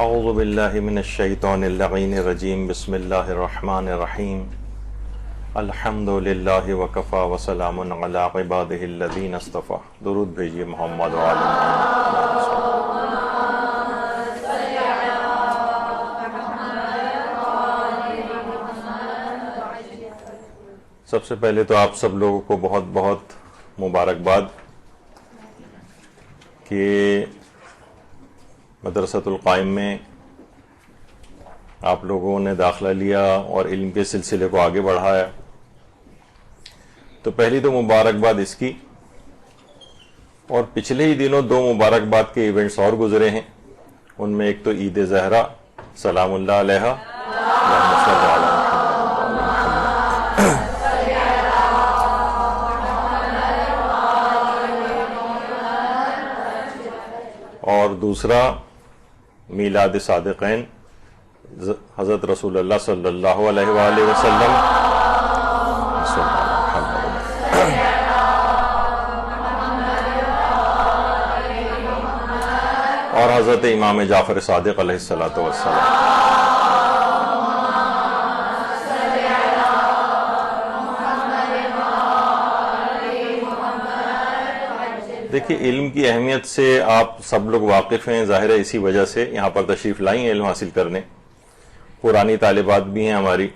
اعوذ باللہ من الشیطان اللعین الرجیم بسم اللہ الرحمن الرحیم الحمد للہ وکفا وسلام علی عبادہ الذین اصطفیٰ. درود بھیجیے محمد و آل محمد. سب سے پہلے تو آپ سب لوگوں کو بہت بہت مبارکباد کہ مدرسۃ القائم میں آپ لوگوں نے داخلہ لیا اور علم کے سلسلے کو آگے بڑھایا. تو پہلی تو مبارکباد اس کی، اور پچھلے ہی دنوں دو مبارکباد کے ایونٹس اور گزرے ہیں. ان میں ایک تو عید زہرا سلام اللہ علیہا، اور دوسرا میلاد صادقین حضرت رسول اللہ صلی اللہ علیہ وآلہ وسلم. اور حضرت امام جعفر صادق علیہ الصلوۃ والسلام. دیکھیے، علم کی اہمیت سے آپ سب لوگ واقف ہیں، ظاہر ہے اسی وجہ سے یہاں پر تشریف لائی ہیں علم حاصل کرنے. پرانی طالبات بھی ہیں ہماری.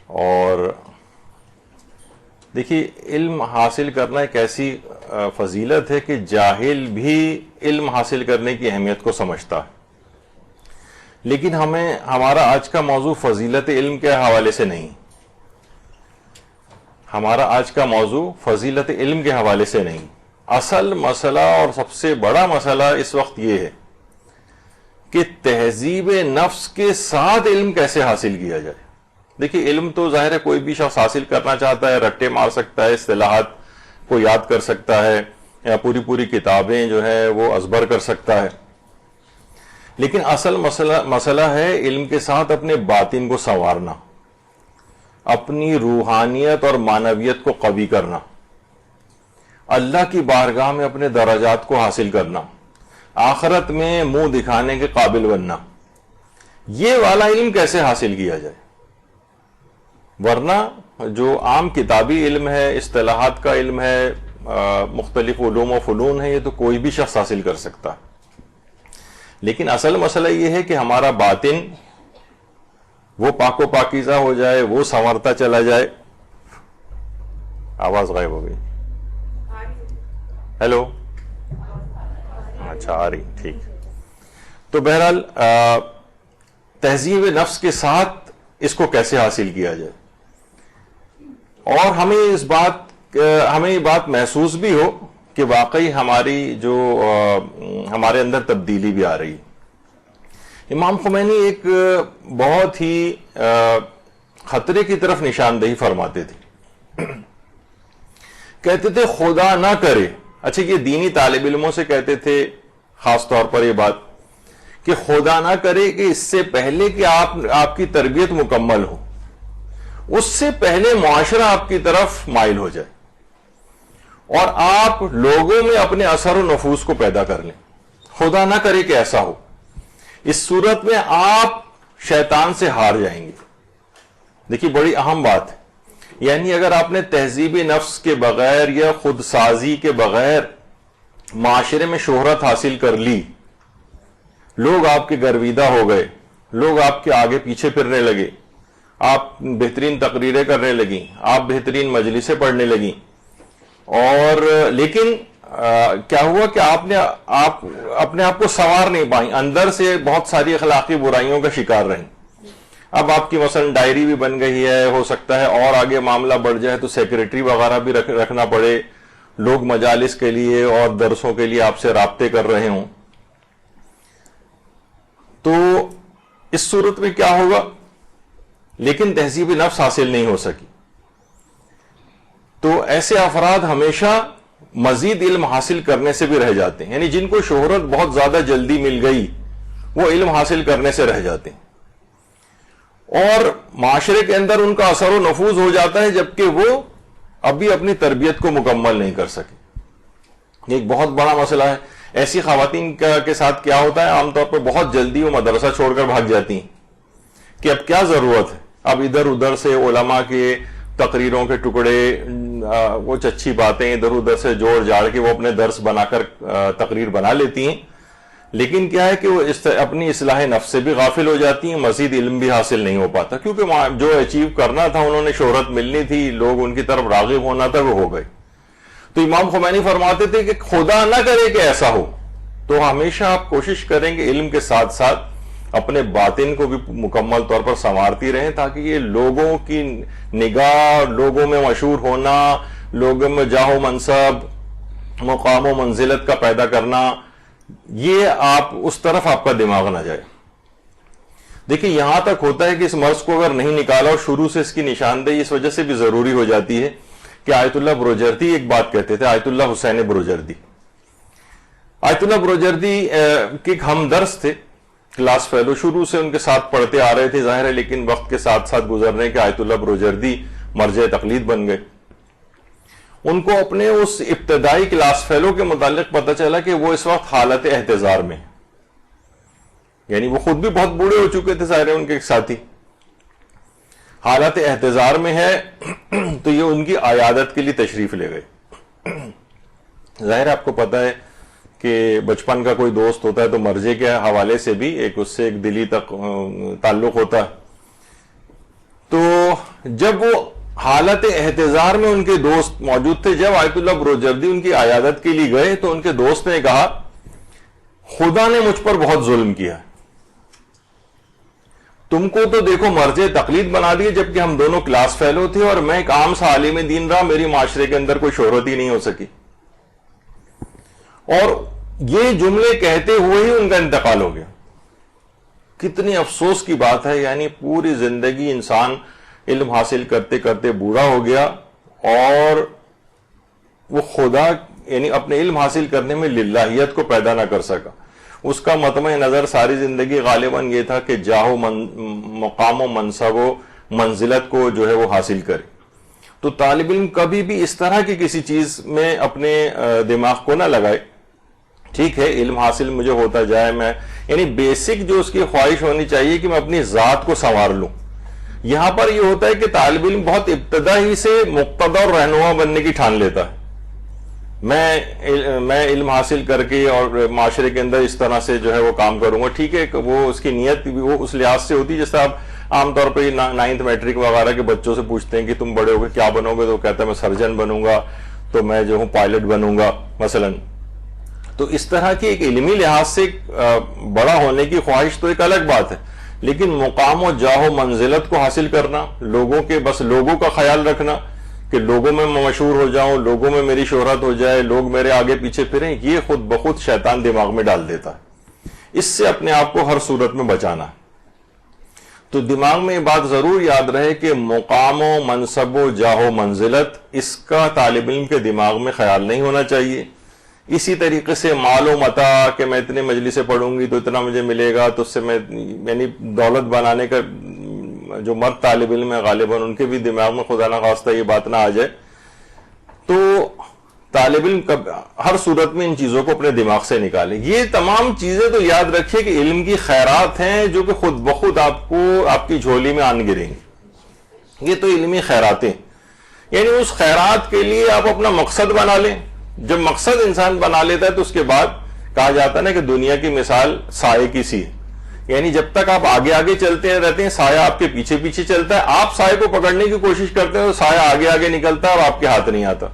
اور دیکھیے، علم حاصل کرنا ایک ایسی فضیلت ہے کہ جاہل بھی علم حاصل کرنے کی اہمیت کو سمجھتا ہے. لیکن ہمارا آج کا موضوع فضیلت علم کے حوالے سے نہیں. ہمارا آج کا موضوع فضیلت علم کے حوالے سے نہیں. اصل مسئلہ اور سب سے بڑا مسئلہ اس وقت یہ ہے کہ تہذیب نفس کے ساتھ علم کیسے حاصل کیا جائے. دیکھیے، علم تو ظاہر ہے کوئی بھی شخص حاصل کرنا چاہتا ہے، رٹے مار سکتا ہے، اصطلاحات کو یاد کر سکتا ہے، یا پوری کتابیں جو ہے وہ ازبر کر سکتا ہے. لیکن اصل مسئلہ ہے علم کے ساتھ اپنے باطن کو سنوارنا، اپنی روحانیت اور معنویت کو قوی کرنا، اللہ کی بارگاہ میں اپنے درجات کو حاصل کرنا، آخرت میں منہ دکھانے کے قابل بننا. یہ والا علم کیسے حاصل کیا جائے؟ ورنہ جو عام کتابی علم ہے، اصطلاحات کا علم ہے، مختلف علوم و فنون ہے، یہ تو کوئی بھی شخص حاصل کر سکتا ہے. لیکن اصل مسئلہ یہ ہے کہ ہمارا باطن وہ پاک و پاکیزہ ہو جائے، وہ سنورتا چلا جائے. آواز غائب ہو گئی. ہیلو، اچھا آ رہی، ٹھیک. تو بہرحال تہذیب نفس کے ساتھ اس کو کیسے حاصل کیا جائے، اور ہمیں یہ بات محسوس بھی ہو کہ واقعی ہمارے اندر تبدیلی بھی آ رہی. امام خمینی ایک بہت ہی خطرے کی طرف نشاندہی فرماتے تھے. کہتے تھے خدا نہ کرے، اچھا یہ دینی طالب علموں سے کہتے تھے خاص طور پر یہ بات کہ خدا نہ کرے کہ اس سے پہلے کہ آپ کی تربیت مکمل ہو، اس سے پہلے معاشرہ آپ کی طرف مائل ہو جائے اور آپ لوگوں میں اپنے اثر و نفوذ کو پیدا کر لیں. خدا نہ کرے کہ ایسا ہو. اس صورت میں آپ شیطان سے ہار جائیں گے. دیکھیے، بڑی اہم بات ہے. یعنی اگر آپ نے تہذیب نفس کے بغیر یا خود سازی کے بغیر معاشرے میں شہرت حاصل کر لی، لوگ آپ کے گرویدہ ہو گئے، لوگ آپ کے آگے پیچھے پھرنے لگے، آپ بہترین تقریریں کرنے لگیں، آپ بہترین مجلسیں پڑھنے لگیں، اور لیکن کیا ہوا کہ آپ نے اپنے آپ کو سنوار نہیں پائیں، اندر سے بہت ساری اخلاقی برائیوں کا شکار رہیں. اب آپ کی مثلا ڈائری بھی بن گئی ہے، ہو سکتا ہے اور آگے معاملہ بڑھ جائے تو سیکریٹری وغیرہ بھی رکھنا پڑے، لوگ مجالس کے لیے اور درسوں کے لیے آپ سے رابطے کر رہے ہوں. تو اس صورت میں کیا ہوگا؟ لیکن تہذیب نفس حاصل نہیں ہو سکی. تو ایسے افراد ہمیشہ مزید علم حاصل کرنے سے بھی رہ جاتے ہیں. یعنی جن کو شہرت بہت زیادہ جلدی مل گئی، وہ علم حاصل کرنے سے رہ جاتے ہیں، اور معاشرے کے اندر ان کا اثر و نفوذ ہو جاتا ہے، جبکہ وہ ابھی اپنی تربیت کو مکمل نہیں کر سکے. ایک بہت بڑا مسئلہ ہے. ایسی خواتین کے ساتھ کیا ہوتا ہے؟ عام طور پر بہت جلدی وہ مدرسہ چھوڑ کر بھاگ جاتی ہیں کہ اب کیا ضرورت ہے، اب ادھر ادھر سے علماء کے تقریروں کے ٹکڑے، وہ اچھی باتیں ادھر ادھر سے جوڑ جاڑ کے وہ اپنے درس بنا کر تقریر بنا لیتی ہیں، لیکن کیا ہے کہ وہ اپنی اصلاح نفس سے بھی غافل ہو جاتی ہیں، مزید علم بھی حاصل نہیں ہو پاتا، کیونکہ جو اچیو کرنا تھا، انہوں نے شہرت ملنی تھی، لوگ ان کی طرف راغب ہونا تھا، وہ ہو گئے۔ تو امام خمینی فرماتے تھے کہ خدا نہ کرے کہ ایسا ہو، تو ہمیشہ آپ کوشش کریں کہ علم کے ساتھ ساتھ اپنے باطن کو بھی مکمل طور پر سنوارتی رہیں، تاکہ یہ لوگوں کی نگاہ، لوگوں میں مشہور ہونا، لوگوں میں جاہ و منصب، مقام و منزلت کا پیدا کرنا، یہ اس طرف آپ کا دماغ نہ جائے۔ دیکھیں یہاں تک ہوتا ہے کہ اس مرض کو اگر نہیں نکالا اور شروع سے اس کی نشاندہی اس وجہ سے بھی ضروری ہو جاتی ہے کہ آیت اللہ بروجردی ایک بات کہتے تھے، آیت اللہ حسین بروجردی۔ آیت اللہ بروجردی کے ایک ہمدرس تھے، کلاس فیلو، شروع سے ان کے ساتھ پڑھتے آ رہے تھے ظاہر ہے، لیکن وقت کے ساتھ ساتھ گزرنے کے آیت اللہ بروجردی مرجع تقلید بن گئے۔ ان کو اپنے اس ابتدائی کلاس فیلو کے متعلق پتہ چلا کہ وہ اس وقت حالت احتضار میں، یعنی وہ خود بھی بہت بوڑھے ہو چکے تھے، ظاہر ہے ان کے ساتھی حالت احتضار میں ہے، تو یہ ان کی عیادت کے لیے تشریف لے گئے۔ ظاہر ہے آپ کو پتہ ہے کہ بچپن کا کوئی دوست ہوتا ہے تو مرجع کے حوالے سے بھی اس سے ایک دلی تک تعلق ہوتا ہے۔ تو جب وہ حالت احتضار میں ان کے دوست موجود تھے، جب آیت اللہ بروجردی ان کی عیادت کے لیے گئے تو ان کے دوست نے کہا خدا نے مجھ پر بہت ظلم کیا، تم کو تو دیکھو مرجع تقلید بنا دیے، جبکہ ہم دونوں کلاس فیلو تھے اور میں ایک عام سا عالم دین رہا، میری معاشرے کے اندر کوئی شہرت ہی نہیں ہو سکی۔ اور یہ جملے کہتے ہوئے ہی ان کا انتقال ہو گیا۔ کتنی افسوس کی بات ہے، یعنی پوری زندگی انسان علم حاصل کرتے کرتے بوڑھا ہو گیا اور وہ خدا یعنی اپنے علم حاصل کرنے میں للہیت کو پیدا نہ کر سکا۔ اس کا مطمع نظر ساری زندگی غالباً یہ تھا کہ جاہ و مقام و منصب و منزلت کو جو ہے وہ حاصل کرے۔ تو طالب علم کبھی بھی اس طرح کی کسی چیز میں اپنے دماغ کو نہ لگائے، ٹھیک ہے علم حاصل مجھے ہوتا جائے، میں یعنی بیسک جو اس کی خواہش ہونی چاہیے کہ میں اپنی ذات کو سنوار لوں۔ یہاں پر یہ ہوتا ہے کہ طالب علم بہت ابتدا ہی سے مقتدی اور رہنما بننے کی ٹھان لیتا ہے، میں علم حاصل کر کے اور معاشرے کے اندر اس طرح سے جو ہے وہ کام کروں گا، ٹھیک ہے وہ اس کی نیت وہ اس لحاظ سے ہوتی ہے، جیسے آپ عام طور پہ 9th میٹرک وغیرہ کے بچوں سے پوچھتے ہیں کہ تم بڑے ہو گے کیا بنو گے، تو کہتا ہے میں سرجن بنوں گا، تو میں جو ہوں پائلٹ بنوں گا مثلا۔ تو اس طرح کی ایک علمی لحاظ سے بڑا ہونے کی خواہش تو ایک الگ بات ہے، لیکن مقام و جاہ و منزلت کو حاصل کرنا، بس لوگوں کا خیال رکھنا کہ لوگوں میں مشہور ہو جاؤں، لوگوں میں میری شہرت ہو جائے، لوگ میرے آگے پیچھے پھریں، یہ خود بخود شیطان دماغ میں ڈال دیتا ہے۔ اس سے اپنے آپ کو ہر صورت میں بچانا۔ تو دماغ میں یہ بات ضرور یاد رہے کہ مقام و منصب و جاہ و منزلت، اس کا طالب علم کے دماغ میں خیال نہیں ہونا چاہیے۔ اسی طریقے سے مال و متاع کہ میں اتنے مجلسیں پڑھوں گی تو اتنا مجھے ملے گا، تو اس سے میں یعنی دولت بنانے کا جو مرد طالب علم ہے غالباً ان کے بھی دماغ میں خدا نہ خواستہ یہ بات نہ آ جائے۔ تو طالب علم ہر صورت میں ان چیزوں کو اپنے دماغ سے نکالے۔ یہ تمام چیزیں تو یاد رکھیے کہ علم کی خیرات ہیں جو کہ خود بخود آپ کی جھولی میں آن گریں گی۔ یہ تو علمی خیراتیں، یعنی اس خیرات کے لیے آپ اپنا مقصد بنا لیں۔ جب مقصد انسان بنا لیتا ہے تو اس کے بعد کہا جاتا ہے نا کہ دنیا کی مثال سائے کی سی ہے، یعنی جب تک آپ آگے آگے چلتے رہتے ہیں سایہ آپ کے پیچھے پیچھے چلتا ہے، آپ سائے کو پکڑنے کی کوشش کرتے ہیں تو سایہ آگے آگے نکلتا ہے اور آپ کے ہاتھ نہیں آتا۔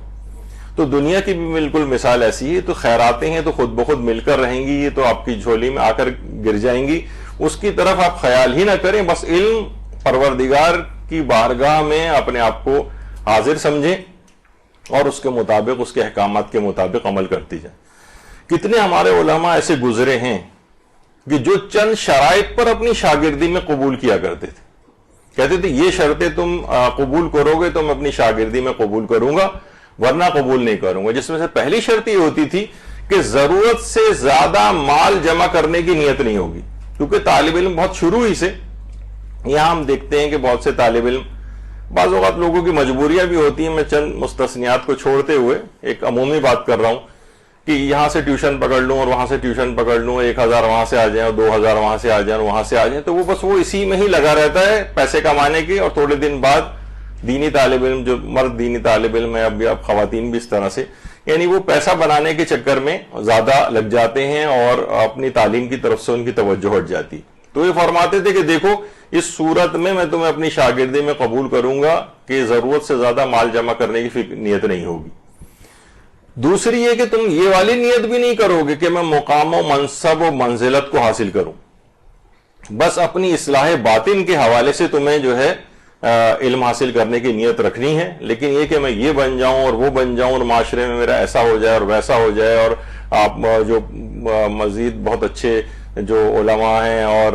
تو دنیا کی بھی بالکل مثال ایسی ہے۔ تو خیراتیں ہیں تو خود بخود مل کر رہیں گی، یہ تو آپ کی جھولی میں آ کر گر جائیں گی، اس کی طرف آپ خیال ہی نہ کریں، بس علم پروردگار کی بارگاہ میں اپنے آپ کو حاضر سمجھیں اور اس کے مطابق اس کے احکامات کے مطابق عمل کرتی جائیں۔ کتنے ہمارے علماء ایسے گزرے ہیں کہ جو چند شرائط پر اپنی شاگردی میں قبول کیا کرتے تھے، کہتے تھے یہ شرطیں تم قبول کرو گے تو میں اپنی شاگردی میں قبول کروں گا، ورنہ قبول نہیں کروں گا۔ جس میں سے پہلی شرط یہ ہوتی تھی کہ ضرورت سے زیادہ مال جمع کرنے کی نیت نہیں ہوگی، کیونکہ طالب علم بہت شروع ہی سے، یہاں ہم دیکھتے ہیں کہ بہت سے طالب علم، بعض اوقات لوگوں کی مجبوریاں بھی ہوتی ہیں، میں چند مستثنیات کو چھوڑتے ہوئے ایک عمومی بات کر رہا ہوں کہ یہاں سے ٹیوشن پکڑ لوں اور وہاں سے ٹیوشن پکڑ لوں، 1000 وہاں سے آ جائیں اور 2000 وہاں سے آ جائیں اور وہاں سے آ جائیں، تو وہ بس وہ اسی میں ہی لگا رہتا ہے پیسے کمانے کی. اور تھوڑے دن بعد دینی طالب علم، جو مرد دینی طالب علم ہے، اب خواتین بھی اس طرح سے، یعنی وہ پیسہ بنانے کے چکر میں زیادہ لگ جاتے ہیں اور اپنی تعلیم کی طرف سے ان کی توجہ ہٹ جاتی. تو یہ فرماتے تھے کہ دیکھو اس صورت میں تمہیں اپنی شاگردی میں قبول کروں گا کہ ضرورت سے زیادہ مال جمع کرنے کی نیت نہیں ہوگی. دوسری یہ کہ تم یہ والی نیت بھی نہیں کرو گے کہ میں مقام و منصب و منزلت کو حاصل کروں، بس اپنی اصلاح باطن کے حوالے سے تمہیں جو ہے علم حاصل کرنے کی نیت رکھنی ہے. لیکن یہ کہ میں یہ بن جاؤں اور وہ بن جاؤں اور معاشرے میں میرا ایسا ہو جائے اور ویسا ہو جائے، اور آپ جو مزید بہت اچھے جو علماء ہیں اور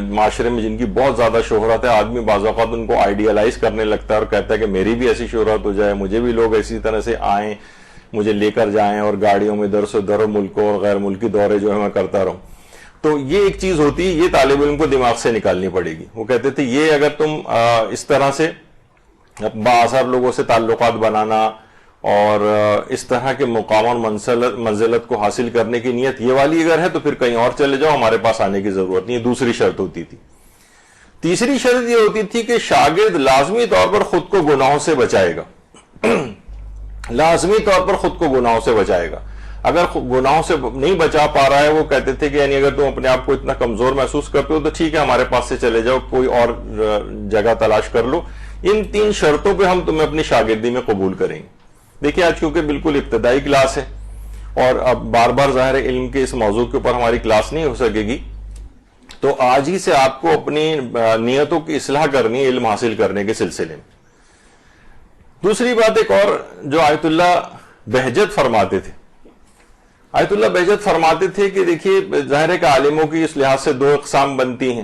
معاشرے میں جن کی بہت زیادہ شہرت ہے، آدمی بعض اوقات ان کو آئیڈیالائز کرنے لگتا ہے اور کہتا ہے کہ میری بھی ایسی شہرت ہو جائے، مجھے بھی لوگ اسی طرح سے آئیں، مجھے لے کر جائیں اور گاڑیوں میں در سے در ملکوں اور غیر ملکی دورے جو ہے میں کرتا رہوں. تو یہ ایک چیز ہوتی ہے، یہ طالب علم کو دماغ سے نکالنی پڑے گی. وہ کہتے تھے یہ اگر تم اس طرح سے بااثر لوگوں سے تعلقات بنانا اور اس طرح کے مقام اور منزلت کو حاصل کرنے کی نیت یہ والی اگر ہے تو پھر کہیں اور چلے جاؤ، ہمارے پاس آنے کی ضرورت نہیں. دوسری شرط ہوتی تھی. تیسری شرط یہ ہوتی تھی کہ شاگرد لازمی طور پر خود کو گناہوں سے بچائے گا. لازمی طور پر خود کو گناہوں سے بچائے گا. اگر گناہوں سے نہیں بچا پا رہا ہے، وہ کہتے تھے کہ یعنی اگر تم اپنے آپ کو اتنا کمزور محسوس کرتے ہو تو ٹھیک ہے، ہمارے پاس سے چلے جاؤ، کوئی اور جگہ تلاش کر لو. ان 3 شرطوں پہ ہم تمہیں اپنی شاگردی میں قبول کریں گے. دیکھیں آج کیونکہ بالکل ابتدائی کلاس ہے اور اب بار بار ظاہر علم کے اس موضوع کے اوپر ہماری کلاس نہیں ہو سکے گی، تو آج ہی سے آپ کو اپنی نیتوں کی اصلاح کرنی ہے علم حاصل کرنے کے سلسلے میں. دوسری بات ایک اور جو آیت اللہ بہجت فرماتے تھے. آیت اللہ بہجت فرماتے تھے کہ دیکھیے ظاہر ہے کہ عالموں کی اس لحاظ سے 2 اقسام بنتی ہیں.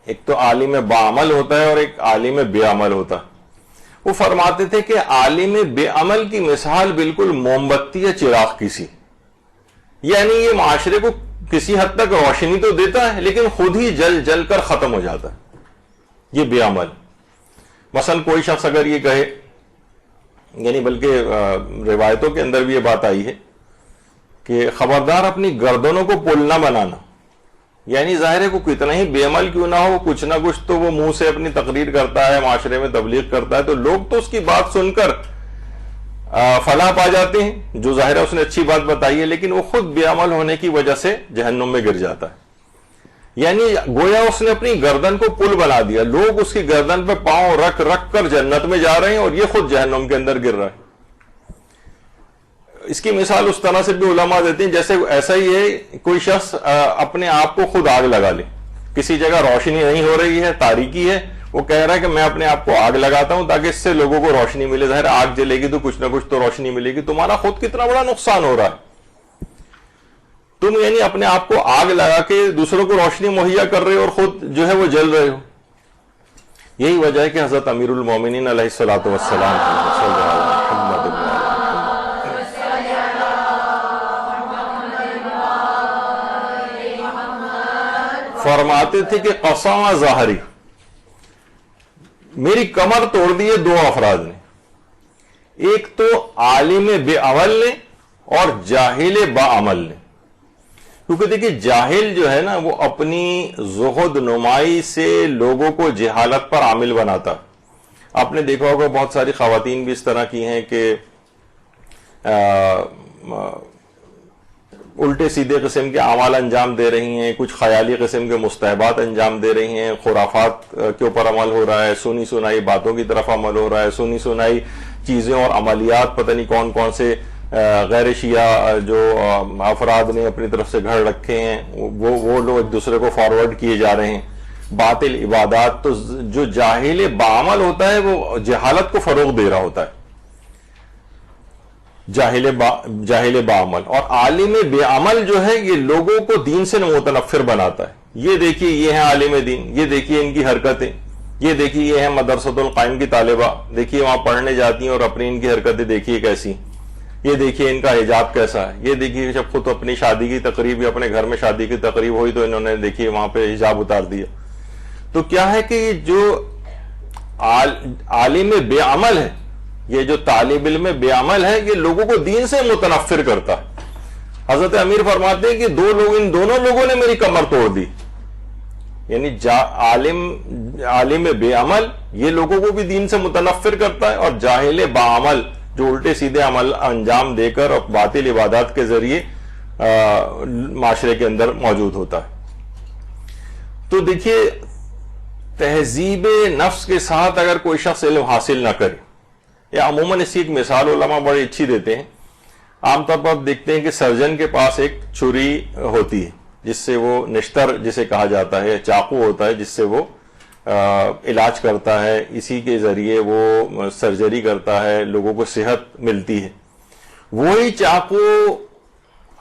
ایک تو عالم باعمل ہوتا ہے اور ایک عالم بے عمل ہوتا ہے. وہ فرماتے تھے کہ عالم بے عمل کی مثال بالکل موم بتی یا چراغ کی سی، یعنی یہ معاشرے کو کسی حد تک روشنی تو دیتا ہے لیکن خود ہی جل جل کر ختم ہو جاتا ہے. یہ بے عمل. مثلا کوئی شخص اگر یہ کہے، یعنی بلکہ روایتوں کے اندر بھی یہ بات آئی ہے کہ خبردار اپنی گردنوں کو پل نہ بنانا، یعنی ظاہر ہے کو کتنا ہی بے عمل کیوں نہ ہو، کچھ نہ کچھ تو وہ منہ سے اپنی تقریر کرتا ہے، معاشرے میں تبلیغ کرتا ہے، تو لوگ تو اس کی بات سن کر فلاح پا جاتے ہیں، جو ظاہر ہے اس نے اچھی بات بتائی ہے، لیکن وہ خود بے عمل ہونے کی وجہ سے جہنم میں گر جاتا ہے. یعنی گویا اس نے اپنی گردن کو پل بنا دیا، لوگ اس کی گردن پہ پاؤں رکھ رکھ کر جنت میں جا رہے ہیں اور یہ خود جہنم کے اندر گر رہا ہے. اس کی مثال اس طرح سے بھی علماء دیتے ہیں جیسے ایسا ہی ہے کوئی شخص اپنے آپ کو خود آگ لگا لے، کسی جگہ روشنی نہیں ہو رہی ہے، تاریکی ہے، وہ کہہ رہا ہے کہ میں اپنے آپ کو آگ لگاتا ہوں تاکہ اس سے لوگوں کو روشنی ملے. ظاہر آگ جلے گی تو کچھ نہ کچھ تو روشنی ملے گی. تمہارا خود کتنا بڑا نقصان ہو رہا ہے. تم یعنی اپنے آپ کو آگ لگا کے دوسروں کو روشنی مہیا کر رہے ہو اور خود جو ہے وہ جل رہے ہو. یہی وجہ ہے کہ حضرت امیر المومنین علیہ الصلوۃ والسلام فرماتے تھے کہ قسم ظاہری، میری کمر توڑ دی ہے 2 افراد نے. ایک تو عالم بے عمل نے اور جاہل با عمل نے. کیونکہ دیکھیے جاہل جو ہے نا وہ اپنی زہد نمائی سے لوگوں کو جہالت پر عامل بناتا. آپ نے دیکھا ہوگا بہت ساری خواتین بھی اس طرح کی ہیں کہ الٹے سیدھے قسم کے اعمال انجام دے رہی ہیں، کچھ خیالی قسم کے مستحبات انجام دے رہی ہیں، خرافات کے اوپر عمل ہو رہا ہے، سنی سنائی باتوں کی طرف عمل ہو رہا ہے، سنی سنائی چیزیں اور عملیات پتہ نہیں کون کون سے غیر شیعہ جو افراد نے اپنی طرف سے گھڑ رکھے ہیں وہ لوگ ایک دوسرے کو فارورڈ کیے جا رہے ہیں. باطل عبادات. تو جو جاہل بعمل ہوتا ہے وہ جہالت کو فروغ دے رہا ہوتا ہے، جاہل بعمل. اور عالم بے عمل جو ہے یہ لوگوں کو دین سے متنفر بناتا ہے. یہ دیکھیے یہ ہیں عالم دین، یہ دیکھیے ان کی حرکتیں، یہ دیکھیے یہ ہیں مدرسۃ القائم کی طالبہ، دیکھیے وہاں پڑھنے جاتی ہیں اور اپنی ان کی حرکتیں دیکھیے کیسی، یہ دیکھیے ان کا حجاب کیسا ہے، یہ دیکھیے جب خود اپنی شادی کی تقریب یا اپنے گھر میں شادی کی تقریب ہوئی تو انہوں نے دیکھیے وہاں پہ حجاب اتار دیا. تو کیا ہے کہ جو عالم بے عمل ہے یہ جو طالب علم بے عمل ہے یہ لوگوں کو دین سے متنفر کرتا ہے. حضرت امیر فرماتے ہیں کہ ان دونوں لوگوں نے میری کمر توڑ دی. یعنی عالم بے عمل یہ لوگوں کو بھی دین سے متنفر کرتا ہے, اور جاہل باعمل جو الٹے سیدھے عمل انجام دے کر اور باطل عبادات کے ذریعے معاشرے کے اندر موجود ہوتا ہے. تو دیکھیے, تہذیب نفس کے ساتھ اگر کوئی شخص علم حاصل نہ کرے, یا عموماً اس کی ایک مثال علماء بڑی اچھی دیتے ہیں. عام طور پر آپ دیکھتے ہیں کہ سرجن کے پاس ایک چھری ہوتی ہے جس سے وہ نشتر جسے کہا جاتا ہے, چاقو ہوتا ہے جس سے وہ علاج کرتا ہے, اسی کے ذریعے وہ سرجری کرتا ہے, لوگوں کو صحت ملتی ہے. وہی چاقو,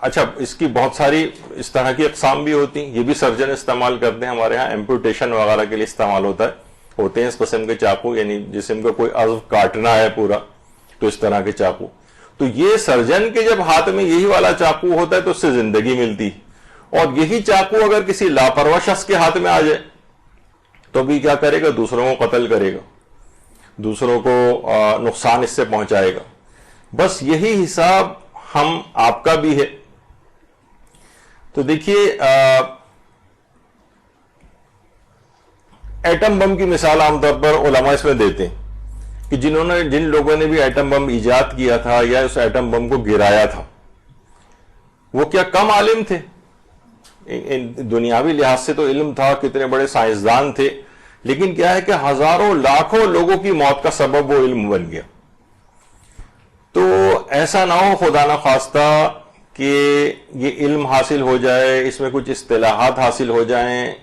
اچھا اس کی بہت ساری اس طرح کی اقسام بھی ہوتی ہیں, یہ بھی سرجن استعمال کرتے ہیں. ہمارے ہاں ایمپوٹیشن وغیرہ کے لیے استعمال ہوتے ہیں اس قسم کے چاقو, یعنی جسم کا کوئی عضو کاٹنا ہے پورا تو اس طرح کے چاقو. تو یہ سرجن کے جب ہاتھ میں یہی والا چاقو ہوتا ہے تو اس سے زندگی ملتی, اور یہی چاقو اگر کسی لاپرواہ شخص کے ہاتھ میں آ جائے تو بھی کیا کرے گا, دوسروں کو قتل کرے گا, دوسروں کو نقصان اس سے پہنچائے گا. بس یہی حساب ہم آپ کا بھی ہے. تو دیکھیے, ایٹم بم کی مثال عام طور پر علماء اس میں دیتے ہیں کہ جن لوگوں نے بھی ایٹم بم ایجاد کیا تھا یا اس ایٹم بم کو گرایا تھا, وہ کیا کم عالم تھے؟ دنیاوی لحاظ سے تو علم تھا, کتنے بڑے سائنسدان تھے, لیکن کیا ہے کہ ہزاروں لاکھوں لوگوں کی موت کا سبب وہ علم بن گیا. تو ایسا نہ ہو خدا نہ خواستہ کہ یہ علم حاصل ہو جائے, اس میں کچھ اصطلاحات حاصل ہو جائیں,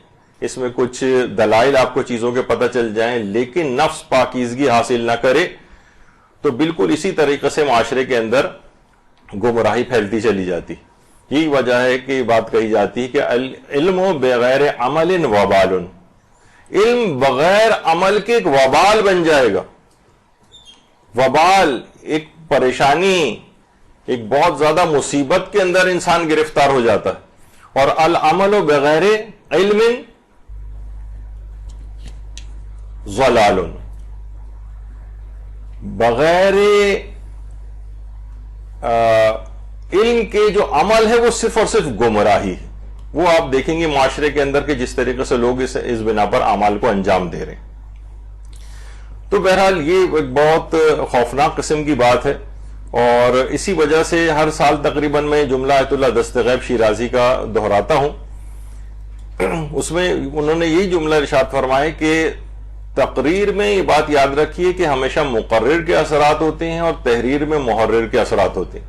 اس میں کچھ دلائل آپ کو چیزوں کے پتہ چل جائیں, لیکن نفس پاکیزگی حاصل نہ کرے تو بالکل اسی طریقے سے معاشرے کے اندر گمراہی پھیلتی چلی جاتی. یہی وجہ ہے کہ بات کہی جاتی ہے کہ علم بغیر عمل وبال, علم بغیر عمل کے ایک وبال بن جائے گا. وبال ایک پریشانی, ایک بہت زیادہ مصیبت کے اندر انسان گرفتار ہو جاتا ہے. اور العمل بغیر علم ضلال, بغیر علم کے جو عمل ہے وہ صرف اور صرف گمراہی ہے. وہ آپ دیکھیں گے معاشرے کے اندر کہ جس طریقے سے لوگ اس بنا پر اعمال کو انجام دے رہے ہیں. تو بہرحال یہ ایک بہت خوفناک قسم کی بات ہے, اور اسی وجہ سے ہر سال تقریباً میں جملہ آیت اللہ دستغیب شیرازی کا دہراتا ہوں. اس میں انہوں نے یہی جملہ ارشاد فرمائے کہ تقریر میں یہ بات یاد رکھیے کہ ہمیشہ مقرر کے اثرات ہوتے ہیں اور تحریر میں محرر کے اثرات ہوتے ہیں.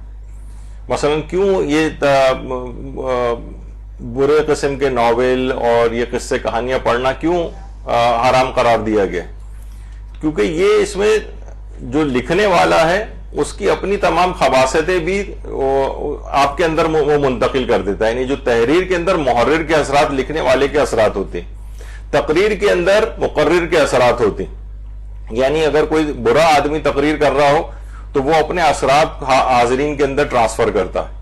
مثلا کیوں یہ برے قسم کے ناول اور یہ قصے کہانیاں پڑھنا کیوں حرام قرار دیا گیا؟ کیونکہ یہ اس میں جو لکھنے والا ہے اس کی اپنی تمام خباثتیں بھی آپ کے اندر وہ منتقل کر دیتا ہے. یعنی جو تحریر کے اندر محرر کے اثرات لکھنے والے کے اثرات ہوتے ہیں, تقریر کے اندر مقرر کے اثرات ہوتے ہیں. یعنی اگر کوئی برا آدمی تقریر کر رہا ہو تو وہ اپنے اثرات حاضرین کے اندر ٹرانسفر کرتا ہے.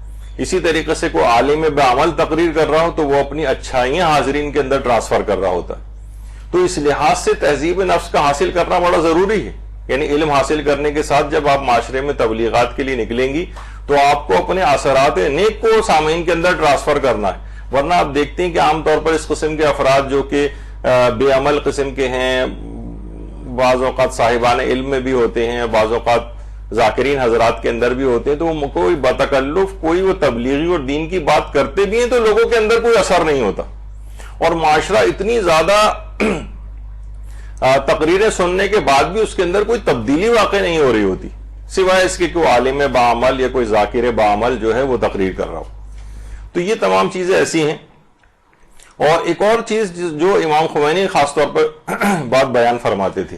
اسی طریقے سے کوئی عالم بعمل تقریر کر رہا ہو تو وہ اپنی اچھائیاں حاضرین کے اندر ٹرانسفر کر رہا ہوتا ہے. تو اس لحاظ سے تہذیب نفس کا حاصل کرنا بڑا ضروری ہے. یعنی علم حاصل کرنے کے ساتھ جب آپ معاشرے میں تبلیغات کے لیے نکلیں گی تو آپ کو اپنے اثرات نیک کو سامعین کے اندر ٹرانسفر کرنا ہے. ورنہ آپ دیکھتے ہیں کہ عام طور پر اس قسم کے افراد جو کہ بے عمل قسم کے ہیں, بعض اوقات صاحبان علم میں بھی ہوتے ہیں, بعض اوقات ذاکرین حضرات کے اندر بھی ہوتے ہیں, تو وہ کوئی بتکلف کوئی وہ تبلیغی اور دین کی بات کرتے بھی ہیں تو لوگوں کے اندر کوئی اثر نہیں ہوتا, اور معاشرہ اتنی زیادہ تقریریں سننے کے بعد بھی اس کے اندر کوئی تبدیلی واقع نہیں ہو رہی ہوتی, سوائے اس کے کوئی عالم بعمل یا کوئی ذاکر بعمل جو ہے وہ تقریر کر رہا ہو. تو یہ تمام چیزیں ایسی ہیں. اور ایک اور چیز جو امام خمینی خاص طور پر بات بیان فرماتے تھے,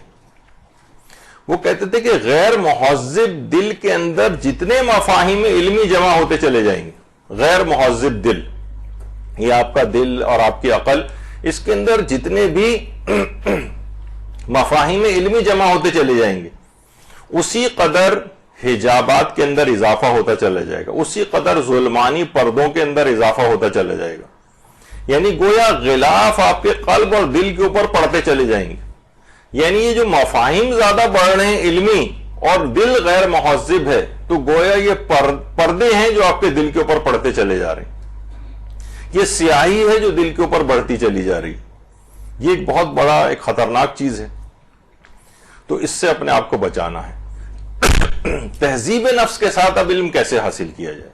وہ کہتے تھے کہ غیر مہذب دل کے اندر جتنے مفاہیم علمی جمع ہوتے چلے جائیں گے, غیر مہذب دل, یہ آپ کا دل اور آپ کی عقل, اس کے اندر جتنے بھی مفاہیم علمی جمع ہوتے چلے جائیں گے, اسی قدر حجابات کے اندر اضافہ ہوتا چلا جائے گا, اسی قدر ظلمانی پردوں کے اندر اضافہ ہوتا چلا جائے گا. یعنی گویا غلاف آپ کے قلب اور دل کے اوپر پڑتے چلے جائیں گے. یعنی یہ جو مفاہیم زیادہ بڑھ رہے ہیں علمی, اور دل غیر مہذب ہے تو گویا یہ پردے ہیں جو آپ کے دل کے اوپر پڑتے چلے جا رہے ہیں، یہ سیاہی ہے جو دل کے اوپر بڑھتی چلی جا رہی، یہ ایک بہت بڑا ایک خطرناک چیز ہے، تو اس سے اپنے آپ کو بچانا ہے۔ تہذیب نفس کے ساتھ اب علم کیسے حاصل کیا جائے؟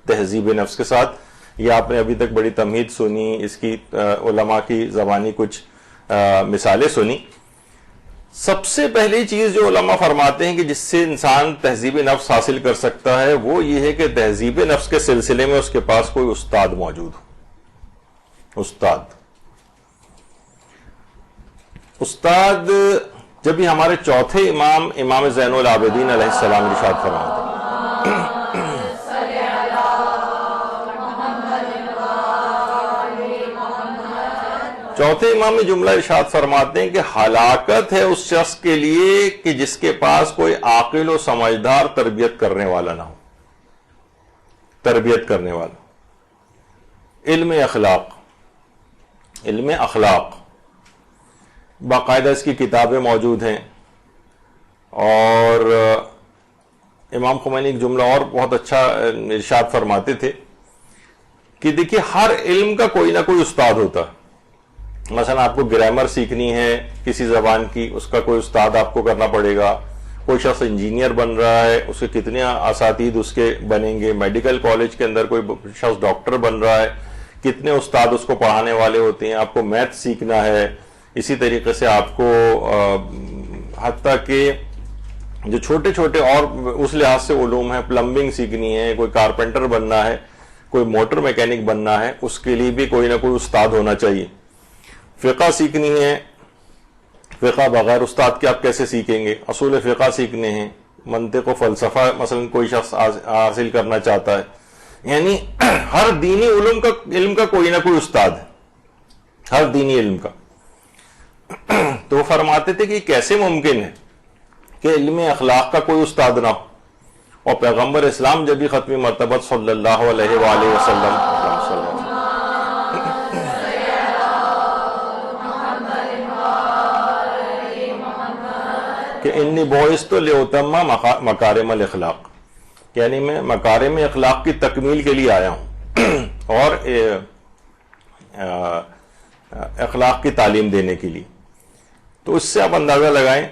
تہذیب نفس کے ساتھ، یہ آپ نے ابھی تک بڑی تمہید سنی، اس کی علماء کی زبانی کچھ مثالیں سنی۔ سب سے پہلی چیز جو علماء فرماتے ہیں کہ جس سے انسان تہذیب نفس حاصل کر سکتا ہے وہ یہ ہے کہ تہذیب نفس کے سلسلے میں اس کے پاس کوئی استاد موجود ہو۔ استاد جب بھی ہمارے چوتھے امام زین العابدین علیہ السلام ارشاد فرماتے ہیں، چوتھے امام میں جملہ ارشاد فرماتے ہیں کہ ہلاکت ہے اس شخص کے لیے کہ جس کے پاس کوئی عاقل و سمجھدار تربیت کرنے والا نہ ہو۔ تربیت کرنے والا، علم اخلاق باقاعدہ اس کی کتابیں موجود ہیں، اور امام خمینی ایک جملہ اور بہت اچھا ارشاد فرماتے تھے کہ دیکھیے ہر علم کا کوئی نہ کوئی استاد ہوتا ہے۔ مثلا آپ کو گرامر سیکھنی ہے کسی زبان کی، اس کا کوئی استاد آپ کو کرنا پڑے گا۔ کوئی شخص انجینئر بن رہا ہے، اس کے کتنے اساتید اس کے بنیں گے۔ میڈیکل کالج کے اندر کوئی شخص ڈاکٹر بن رہا ہے، کتنے استاد اس کو پڑھانے والے ہوتے ہیں۔ آپ کو میتھ سیکھنا ہے، اسی طریقے سے آپ کو حتیٰ کہ جو چھوٹے چھوٹے اور اس لحاظ سے علوم ہیں، پلمبنگ سیکھنی ہے، کوئی کارپینٹر بننا ہے، کوئی موٹر میکینک بننا ہے، اس کے لیے بھی کوئی نہ کوئی استاد ہونا چاہیے۔ فقہ سیکھنی ہے، فقہ بغیر استاد کے آپ کیسے سیکھیں گے؟ اصول فقہ سیکھنے ہیں، منطق و فلسفہ مثلا کوئی شخص حاصل کرنا چاہتا ہے، یعنی ہر دینی علم کا کوئی نہ کوئی استاد ہے، ہر دینی علم کا۔ تو وہ فرماتے تھے کہ کیسے ممکن ہے کہ علم اخلاق کا کوئی استاد نہ ہو؟ اور پیغمبر اسلام جب بھی ختمی مرتبہ صلی اللہ علیہ وآلہ وسلم کہ انی بعثت لأتم مکارم الاخلاق، یعنی میں مکارم اخلاق کی تکمیل کے لیے آیا ہوں اور اخلاق کی تعلیم دینے کے لیے۔ تو اس سے آپ اندازہ لگائیں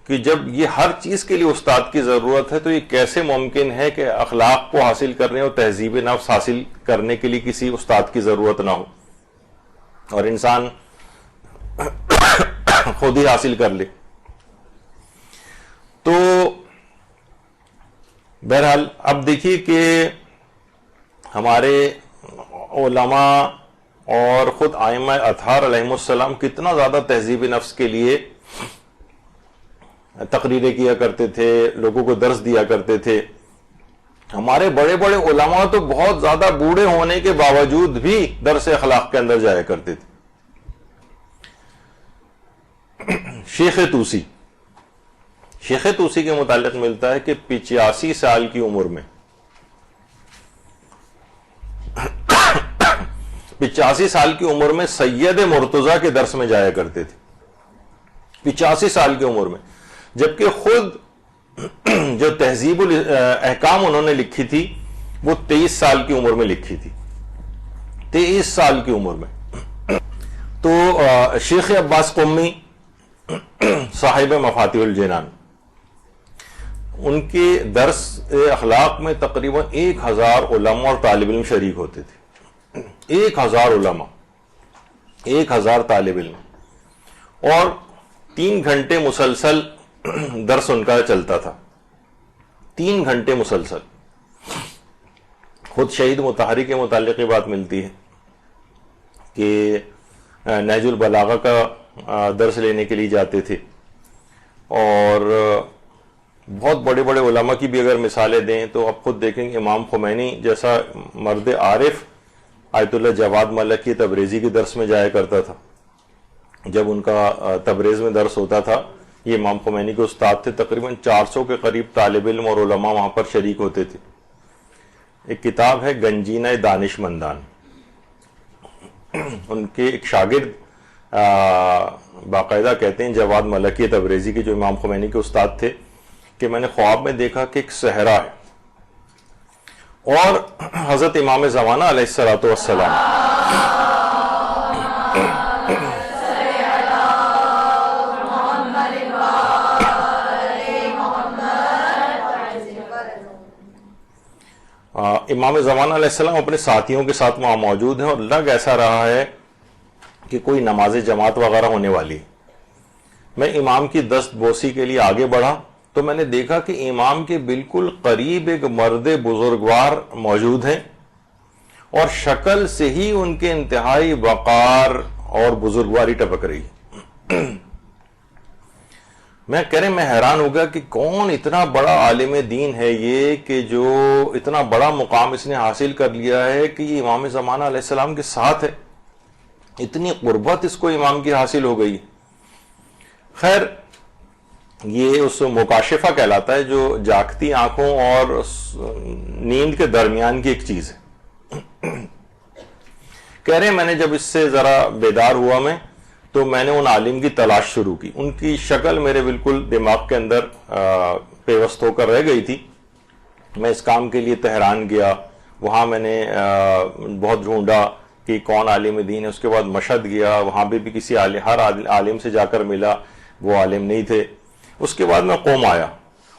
کہ جب یہ ہر چیز کے لیے استاد کی ضرورت ہے تو یہ کیسے ممکن ہے کہ اخلاق کو حاصل کرنے اور تہذیب نفس حاصل کرنے کے لیے کسی استاد کی ضرورت نہ ہو اور انسان خود ہی حاصل کر لے۔ تو بہرحال اب دیکھیے کہ ہمارے علماء اور خود ائمہ اطہار علیہم السلام کتنا زیادہ تہذیب نفس کے لیے تقریریں کیا کرتے تھے، لوگوں کو درس دیا کرتے تھے۔ ہمارے بڑے بڑے علماء تو بہت زیادہ بوڑھے ہونے کے باوجود بھی درس اخلاق کے اندر جایا کرتے تھے۔ شیخ توسی کے متعلق ملتا ہے کہ 85 سال کی عمر میں 85 سال کی عمر میں سید مرتضیٰ کے درس میں جایا کرتے تھے، 85 سال کی عمر میں، جبکہ خود جو تہذیب الاحکام انہوں نے لکھی تھی وہ 23 سال کی عمر میں لکھی تھی، 23 سال کی عمر میں۔ تو شیخ عباس قمی صاحب مفاتیح الجنان، ان کے درس اخلاق میں تقریباً 1000 علماء اور طالب علم شریک ہوتے تھے، 1000 علماء، 1000 طالب علم، اور 3 گھنٹے مسلسل درس ان کا چلتا تھا، 3 گھنٹے مسلسل۔ خود شہید مطہری کے متعلق یہ بات ملتی ہے کہ نہج البلاغہ کا درس لینے کے لیے جاتے تھے، اور بہت بڑے بڑے علماء کی بھی اگر مثالیں دیں تو آپ خود دیکھیں گے امام خمینی جیسا مرد عارف آیت اللہ جواد ملکی تبریزی کے درس میں جایا کرتا تھا۔ جب ان کا تبریز میں درس ہوتا تھا، یہ امام خمینی کے استاد تھے، تقریباً 400 کے قریب طالب علم اور علماء وہاں پر شریک ہوتے تھے۔ ایک کتاب ہے گنجینہ دانش مندان، ان کے ایک شاگرد باقاعدہ کہتے ہیں جواد ملکی تبریزی کے جو امام خمینی کے استاد تھے، کہ میں نے خواب میں دیکھا کہ ایک صحرا ہے اور حضرت امام زمانہ علیہ الصلوۃ والسلام امام زمانہ علیہ السلام اپنے ساتھیوں کے ساتھ وہاں موجود ہیں اور لگ ایسا رہا ہے کہ کوئی نماز جماعت وغیرہ ہونے والی. میں امام کی دست بوسی کے لیے آگے بڑھا تو میں نے دیکھا کہ امام کے بالکل قریب ایک مرد بزرگوار موجود ہیں اور شکل سے ہی ان کے انتہائی وقار اور بزرگواری ٹپک رہی. میں حیران ہو گیا کہ کون اتنا بڑا عالم دین ہے یہ کہ جو اتنا بڑا مقام اس نے حاصل کر لیا ہے کہ یہ امام زمانہ علیہ السلام کے ساتھ ہے, اتنی قربت اس کو امام کی حاصل ہو گئی. خیر, یہ اس مکاشفہ کہلاتا ہے جو جاگتی آنکھوں اور نیند کے درمیان کی ایک چیز ہے. کہہ رہے ہیں میں نے جب اس سے ذرا بیدار ہوا میں تو میں نے ان عالم کی تلاش شروع کی. ان کی شکل میرے بالکل دماغ کے اندر پیوست ہو کر رہ گئی تھی. میں اس کام کے لیے تہران گیا, وہاں میں نے بہت ڈھونڈا کہ کون عالم دین ہے. اس کے بعد مشہد گیا, وہاں بھی کسی ہر عالم سے جا کر ملا, وہ عالم نہیں تھے. اس کے بعد میں قم آیا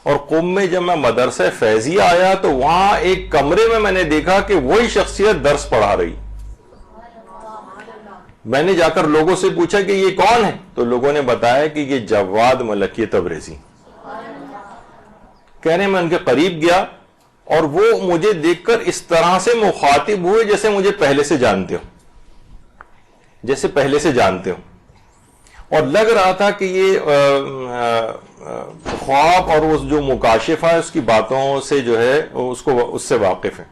اور قم میں جب میں مدرسہ فیضیہ آیا تو وہاں ایک کمرے میں نے دیکھا کہ وہی شخصیت درس پڑھا رہی. میں نے جا کر لوگوں سے پوچھا کہ یہ کون ہے تو لوگوں نے بتایا کہ یہ جواد ملکی تبریزی. کہہ رہے میں ان کے قریب گیا اور وہ مجھے دیکھ کر اس طرح سے مخاطب ہوئے جیسے مجھے پہلے سے جانتے ہو, اور لگ رہا تھا کہ یہ خواب اور اس جو مکاشفہ ہے اس کی باتوں سے جو ہے اس سے واقف ہے.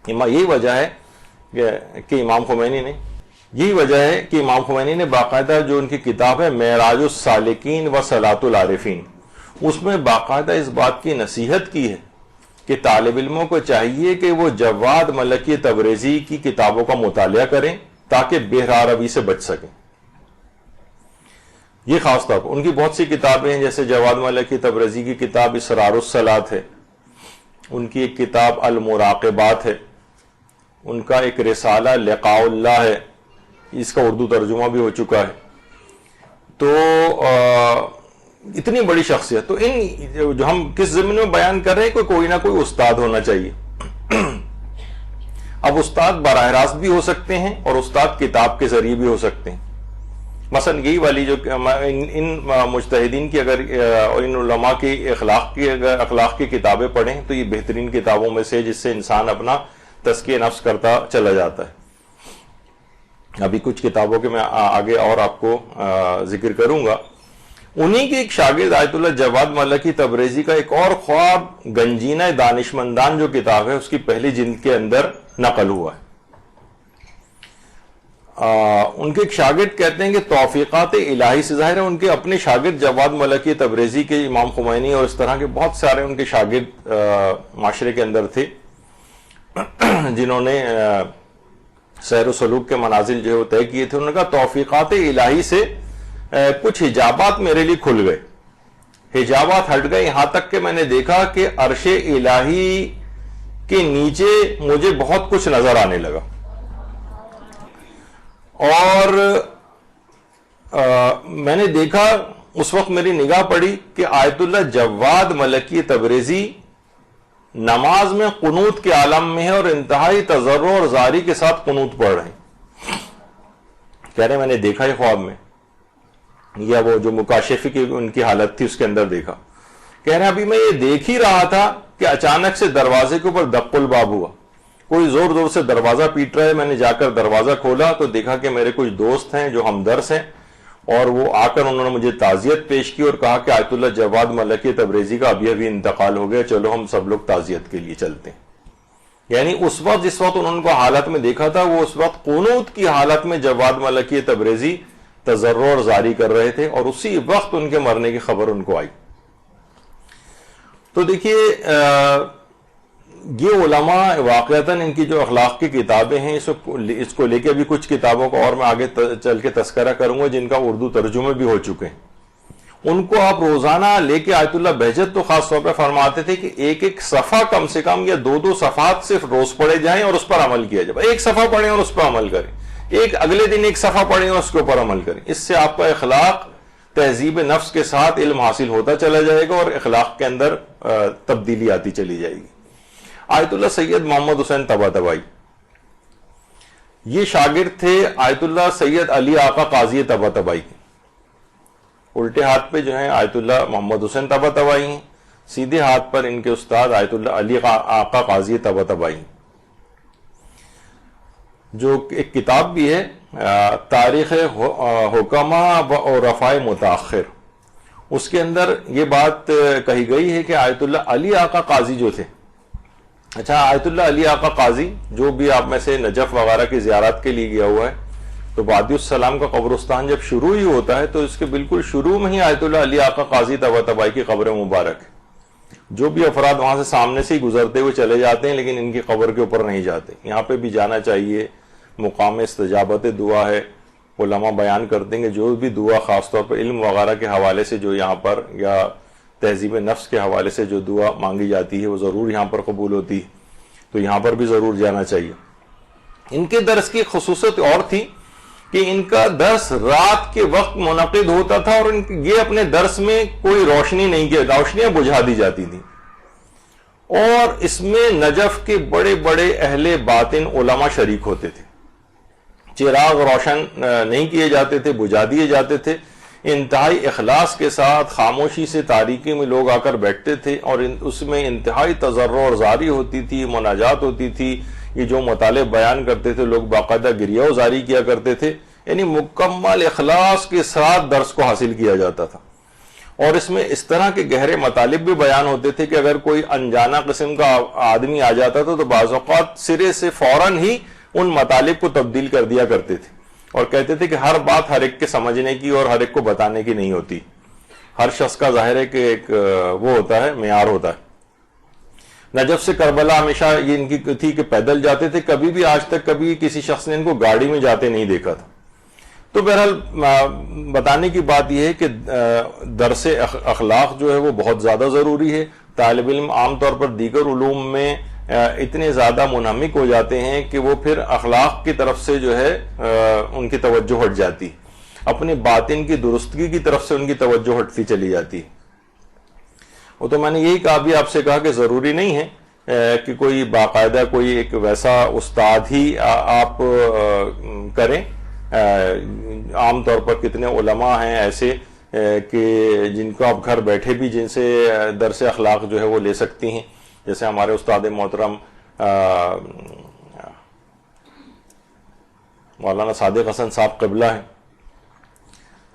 یہی وجہ ہے کہ امام خمینی نے باقاعدہ جو ان کی کتاب ہے معراج السالکین و صلاۃ العارفین, اس میں باقاعدہ اس بات کی نصیحت کی ہے کہ طالب علموں کو چاہیے کہ وہ جواد ملکی تبریزی کی کتابوں کا مطالعہ کریں تاکہ بہرا روی سے بچ سکیں. یہ خاص طور پر ان کی بہت سی کتابیں ہیں, جیسے جواد ملکی تبریزی کی کتاب اسرار الصلاۃ ہے, ان کی ایک کتاب المراقبات ہے, ان کا ایک رسالہ لقاء اللہ ہے, اس کا اردو ترجمہ بھی ہو چکا ہے. تو اتنی بڑی شخصیت, تو ان جو ہم کس زمین میں بیان کر رہے ہیں کوئی نہ کوئی استاد ہونا چاہیے. اب استاد براہ راست بھی ہو سکتے ہیں اور استاد کتاب کے ذریعے بھی ہو سکتے ہیں. مثلا یہی والی جو ان مجتہدین کی اگر ان علماء کی اخلاق کی کتابیں پڑھیں تو یہ بہترین کتابوں میں سے جس سے انسان اپنا تزکیہ نفس کرتا چلا جاتا ہے. ابھی کچھ کتابوں کے میں آگے اور آپ کو ذکر کروں گا. انہی کے ایک شاگرد آیت اللہ جواد ملکی تبریزی کا ایک اور خواب گنجینہ دانشمندان جو کتاب ہے اس کی پہلی جلد کے اندر نقل ہوا ہے. ان کے ایک شاگرد کہتے ہیں کہ توفیقات الہی سے ظاہر ہے ان کے اپنے شاگرد جواد ملکی تبریزی کے امام خمینی اور اس طرح کے بہت سارے ان کے شاگرد معاشرے کے اندر تھے جنہوں نے سیر و سلوک کے منازل جو ہے وہ طے کیے تھے. انہوں نے کہا توفیقات الہی سے کچھ حجابات میرے لیے کھل گئے, حجابات ہٹ گئے, یہاں تک کہ میں نے دیکھا کہ عرش الہی کے نیچے مجھے بہت کچھ نظر آنے لگا. اور میں نے دیکھا اس وقت میری نگاہ پڑی کہ آیت اللہ جواد ملکی تبریزی نماز میں قنوت کے عالم میں ہے اور انتہائی تضرع اور زاری کے ساتھ قنوت پڑھ رہے ہیں. کہہ رہے میں نے دیکھا یہ خواب میں, یا وہ جو مکاشفی کی ان کی حالت تھی اس کے اندر دیکھا. کہہ رہے ابھی میں یہ دیکھ ہی رہا تھا کہ اچانک سے دروازے کے اوپر دق الباب ہوا, کوئی زور زور سے دروازہ پیٹ رہا ہے. میں نے جا کر دروازہ کھولا تو دیکھا کہ میرے کچھ دوست ہیں جو ہمدرس ہیں, اور وہ آ کر انہوں نے مجھے تعزیت پیش کی اور کہا کہ آیت اللہ جواد ملکی تبریزی کا ابھی انتقال ہو گیا, چلو ہم سب لوگ تعزیت کے لیے چلتے ہیں. یعنی اس وقت جس وقت انہوں کو حالت میں دیکھا تھا وہ اس وقت قنوت کی حالت میں جواد ملکی تبریزی تضرع اور زاری کر رہے تھے, اور اسی وقت ان کے مرنے کی خبر ان کو آئی. تو دیکھیے یہ علماء واقعتاً ان کی جو اخلاق کی کتابیں ہیں اس کو لے کے بھی کچھ کتابوں کو اور میں آگے چل کے تذکرہ کروں گا جن کا اردو ترجمے بھی ہو چکے ہیں. ان کو آپ روزانہ لے کے آیت اللہ بہجت تو خاص طور پہ فرماتے تھے کہ ایک ایک صفحہ کم سے کم یا دو صفحات صرف روز پڑھے جائیں اور اس پر عمل کیا جائے. ایک صفحہ پڑھیں اور اس پر عمل کریں, ایک اگلے دن ایک صفحہ پڑھیں اور اس کے اوپر عمل کریں. اس سے آپ کا اخلاق تہذیب نفس کے ساتھ علم حاصل ہوتا چلا جائے گا اور اخلاق کے اندر تبدیلی آتی چلی جائے گی. آیت اللہ سید محمد حسین طباطبائی یہ شاگرد تھے آیت اللہ سید علی آقا قاضی طباطبائی کے. الٹے ہاتھ پہ جو ہیں آیت اللہ محمد حسین طباطبائی ہیں, سیدھے ہاتھ پر ان کے استاد آیت اللہ علی آقا قاضی طباطبائی, جو ایک کتاب بھی ہے تاریخ حکما و رفاع متاخر. اس کے اندر یہ بات کہی گئی ہے کہ آیت اللہ علی آقا قاضی جو تھے, اچھا آیت اللہ علی آقا قاضی جو بھی آپ میں سے نجف وغیرہ کی زیارت کے لیے گیا ہوا ہے, تو وادی السلام کا قبرستان جب شروع ہی ہوتا ہے تو اس کے بالکل شروع میں ہی آیت اللہ علی آقا قاضی طباطبائی کی قبر مبارک ہے. جو بھی افراد وہاں سے سامنے سے ہی گزرتے ہوئے چلے جاتے ہیں لیکن ان کی قبر کے اوپر نہیں جاتے. یہاں پہ بھی جانا چاہیے, مقام استجابت دعا ہے. علماء بیان کرتے ہیں کہ جو بھی دعا خاص طور پر علم وغیرہ کے حوالے سے جو یہاں پر یا تہذیب نفس کے حوالے سے جو دعا مانگی جاتی ہے وہ ضرور یہاں پر قبول ہوتی ہے, تو یہاں پر بھی ضرور جانا چاہیے. ان کے درس کی خصوصیت اور تھی کہ ان کا درس رات کے وقت منعقد ہوتا تھا اور یہ اپنے درس میں کوئی روشنی نہیں کی, روشنیاں بجھا دی جاتی تھیں, اور اس میں نجف کے بڑے بڑے اہل باطن علماء شریک ہوتے تھے. چراغ روشن نہیں کیے جاتے تھے, بجھا دیے جاتے تھے. انتہائی اخلاص کے ساتھ خاموشی سے تاریکی میں لوگ آ کر بیٹھتے تھے اور اس میں انتہائی تضرع اور زاری ہوتی تھی, مناجات ہوتی تھی. یہ جو مطالب بیان کرتے تھے لوگ باقاعدہ گریہ و زاری کیا کرتے تھے, یعنی مکمل اخلاص کے ساتھ درس کو حاصل کیا جاتا تھا. اور اس میں اس طرح کے گہرے مطالب بھی بیان ہوتے تھے کہ اگر کوئی انجانا قسم کا آدمی آ جاتا تھا تو بعض اوقات سرے سے فوراً ہی ان مطالب کو تبدیل کر دیا کرتے تھے اور کہتے تھے کہ ہر بات ہر ایک کے سمجھنے کی اور ہر ایک کو بتانے کی نہیں ہوتی. ہر شخص کا ظاہر ہے کہ ایک وہ ہوتا ہے, معیار ہوتا ہے. نجف سے کربلا ہمیشہ یہ ان کی تھی کہ پیدل جاتے تھے, کبھی بھی آج تک کبھی کسی شخص نے ان کو گاڑی میں جاتے نہیں دیکھا تھا. تو بہرحال بتانے کی بات یہ ہے کہ درس اخلاق جو ہے وہ بہت زیادہ ضروری ہے. طالب علم عام طور پر دیگر علوم میں اتنے زیادہ منہمک ہو جاتے ہیں کہ وہ پھر اخلاق کی طرف سے جو ہے ان کی توجہ ہٹ جاتی, اپنے باطن کی درستگی کی طرف سے ان کی توجہ ہٹتی چلی جاتی. وہ تو میں نے یہی کہا بھی آپ سے کہا کہ ضروری نہیں ہے کہ کوئی باقاعدہ کوئی ایک ویسا استاد ہی آپ کریں. عام طور پر کتنے علماء ہیں ایسے کہ جن کو آپ گھر بیٹھے بھی جن سے درس اخلاق جو ہے وہ لے سکتی ہیں. جیسے ہمارے استاد محترم مولانا صادق حسن صاحب قبلہ ہیں,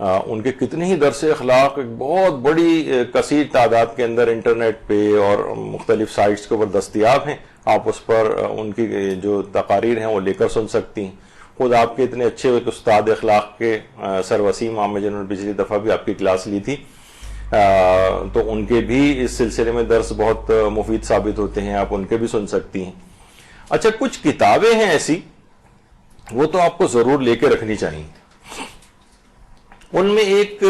ان کے کتنے ہی درس اخلاق ایک بہت بڑی کثیر تعداد کے اندر انٹرنیٹ پہ اور مختلف سائٹس کے اوپر دستیاب ہیں. آپ اس پر ان کی جو تقاریر ہیں وہ لے کر سن سکتی ہیں. خود آپ کے اتنے اچھے استاد اخلاق کے سر وسیم عامر جنہوں نے پچھلی دفعہ بھی آپ کی کلاس لی تھی, تو ان کے بھی اس سلسلے میں درس بہت مفید ثابت ہوتے ہیں, آپ ان کے بھی سن سکتی ہیں. اچھا کچھ کتابیں ہیں ایسی وہ تو آپ کو ضرور لے کے رکھنی چاہیے. ان میں ایک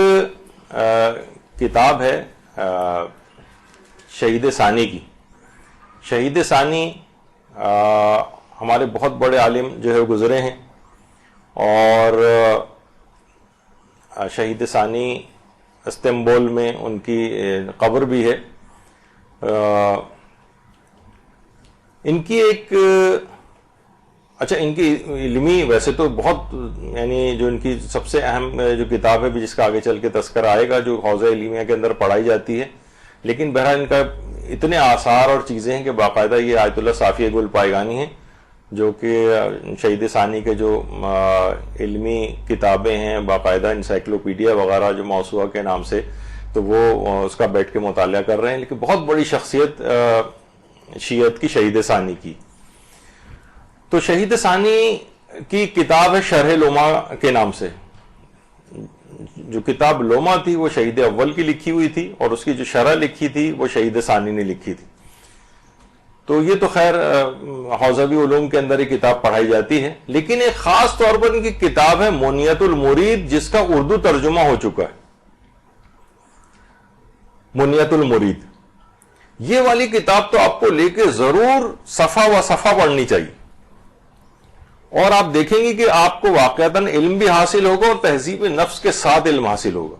کتاب ہے شہید ثانی کی. شہید ثانی ہمارے بہت بڑے عالم جو ہے گزرے ہیں, اور شہید ثانی استنبول میں ان کی قبر بھی ہے. ان کی ایک اچھا ان کی علمی ویسے تو بہت, یعنی جو ان کی سب سے اہم جو کتاب ہے بھی جس کا آگے چل کے تذکرہ آئے گا جو حوزہ علمیہ کے اندر پڑھائی جاتی ہے, لیکن بہرحال ان کا اتنے آثار اور چیزیں ہیں کہ باقاعدہ یہ آیت اللہ صافیہ گل پائیگانی ہیں جو کہ شہید ثانی کے جو علمی کتابیں ہیں باقاعدہ انسائکلوپیڈیا وغیرہ جو موسوعہ کے نام سے, تو وہ اس کا بیٹھ کے مطالعہ کر رہے ہیں. لیکن بہت بڑی شخصیت شیعت کی شہید ثانی کی. تو شہید ثانی کی کتاب ہے شرح لوما کے نام سے. جو کتاب لوما تھی وہ شہید اول کی لکھی ہوئی تھی, اور اس کی جو شرح لکھی تھی وہ شہید ثانی نے لکھی تھی. تو یہ تو خیر حوزوی علوم کے اندر یہ کتاب پڑھائی جاتی ہے, لیکن ایک خاص طور پر ان کی کتاب ہے منیت المرید جس کا اردو ترجمہ ہو چکا ہے. منیت المرید. یہ والی کتاب تو آپ کو لے کے ضرور صفحہ و صفحہ پڑھنی چاہیے, اور آپ دیکھیں گے کہ آپ کو واقعتاً علم بھی حاصل ہوگا اور تہذیب نفس کے ساتھ علم حاصل ہوگا.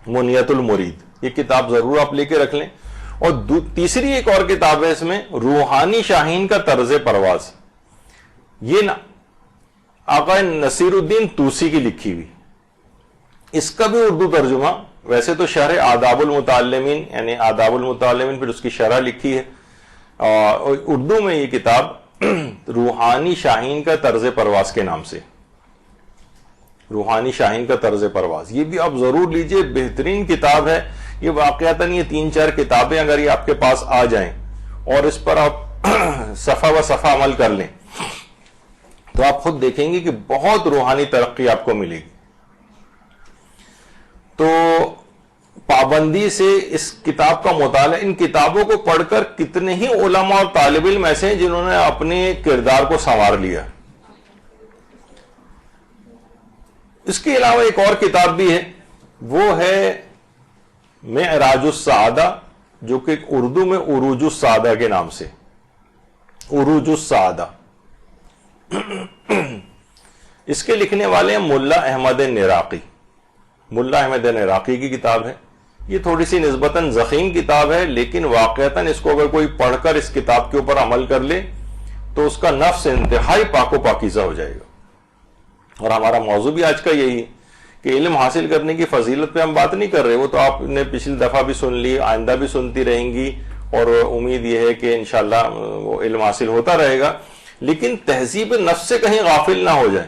منیت المرید یہ کتاب ضرور آپ لے کے رکھ لیں. اور تیسری ایک اور کتاب ہے اس میں, روحانی شاہین کا طرز پرواز. یہ آقا نصیر الدین طوسی کی لکھی ہوئی, اس کا بھی اردو ترجمہ, ویسے تو شرح آداب المتعلمین, یعنی آداب المتعلمین پھر اس کی شرح لکھی ہے, اور اردو میں یہ کتاب روحانی شاہین کا طرز پرواز کے نام سے, روحانی شاہین کا طرز پرواز, یہ بھی آپ ضرور لیجئے, بہترین کتاب ہے. یہ واقعتاً یہ 3-4 کتابیں اگر یہ آپ کے پاس آ جائیں اور اس پر آپ صفحہ و صفحہ عمل کر لیں تو آپ خود دیکھیں گے کہ بہت روحانی ترقی آپ کو ملے گی. تو پابندی سے اس کتاب کا مطالعہ, ان کتابوں کو پڑھ کر کتنے ہی علماء اور طالب علم ایسے ہیں جنہوں نے اپنے کردار کو سنوار لیا. اس کے علاوہ ایک اور کتاب بھی ہے, وہ ہے معراج السعادہ, جو کہ اردو میں عروج السعادہ کے نام سے, عروج السعادہ. اس کے لکھنے والے ہیں ملا احمد نراقی. ملا احمد نراقی کی کتاب ہے. یہ تھوڑی سی نسبتاً ضخیم کتاب ہے, لیکن واقعتاً اس کو اگر کوئی پڑھ کر اس کتاب کے اوپر عمل کر لے تو اس کا نفس انتہائی پاک و پاکیزہ ہو جائے گا. اور ہمارا موضوع بھی آج کا یہی ہے کہ علم حاصل کرنے کی فضیلت پہ ہم بات نہیں کر رہے, وہ تو آپ نے پچھلی دفعہ بھی سن لی, آئندہ بھی سنتی رہیں گی, اور امید یہ ہے کہ انشاءاللہ وہ علم حاصل ہوتا رہے گا. لیکن تہذیب نفس سے کہیں غافل نہ ہو جائیں,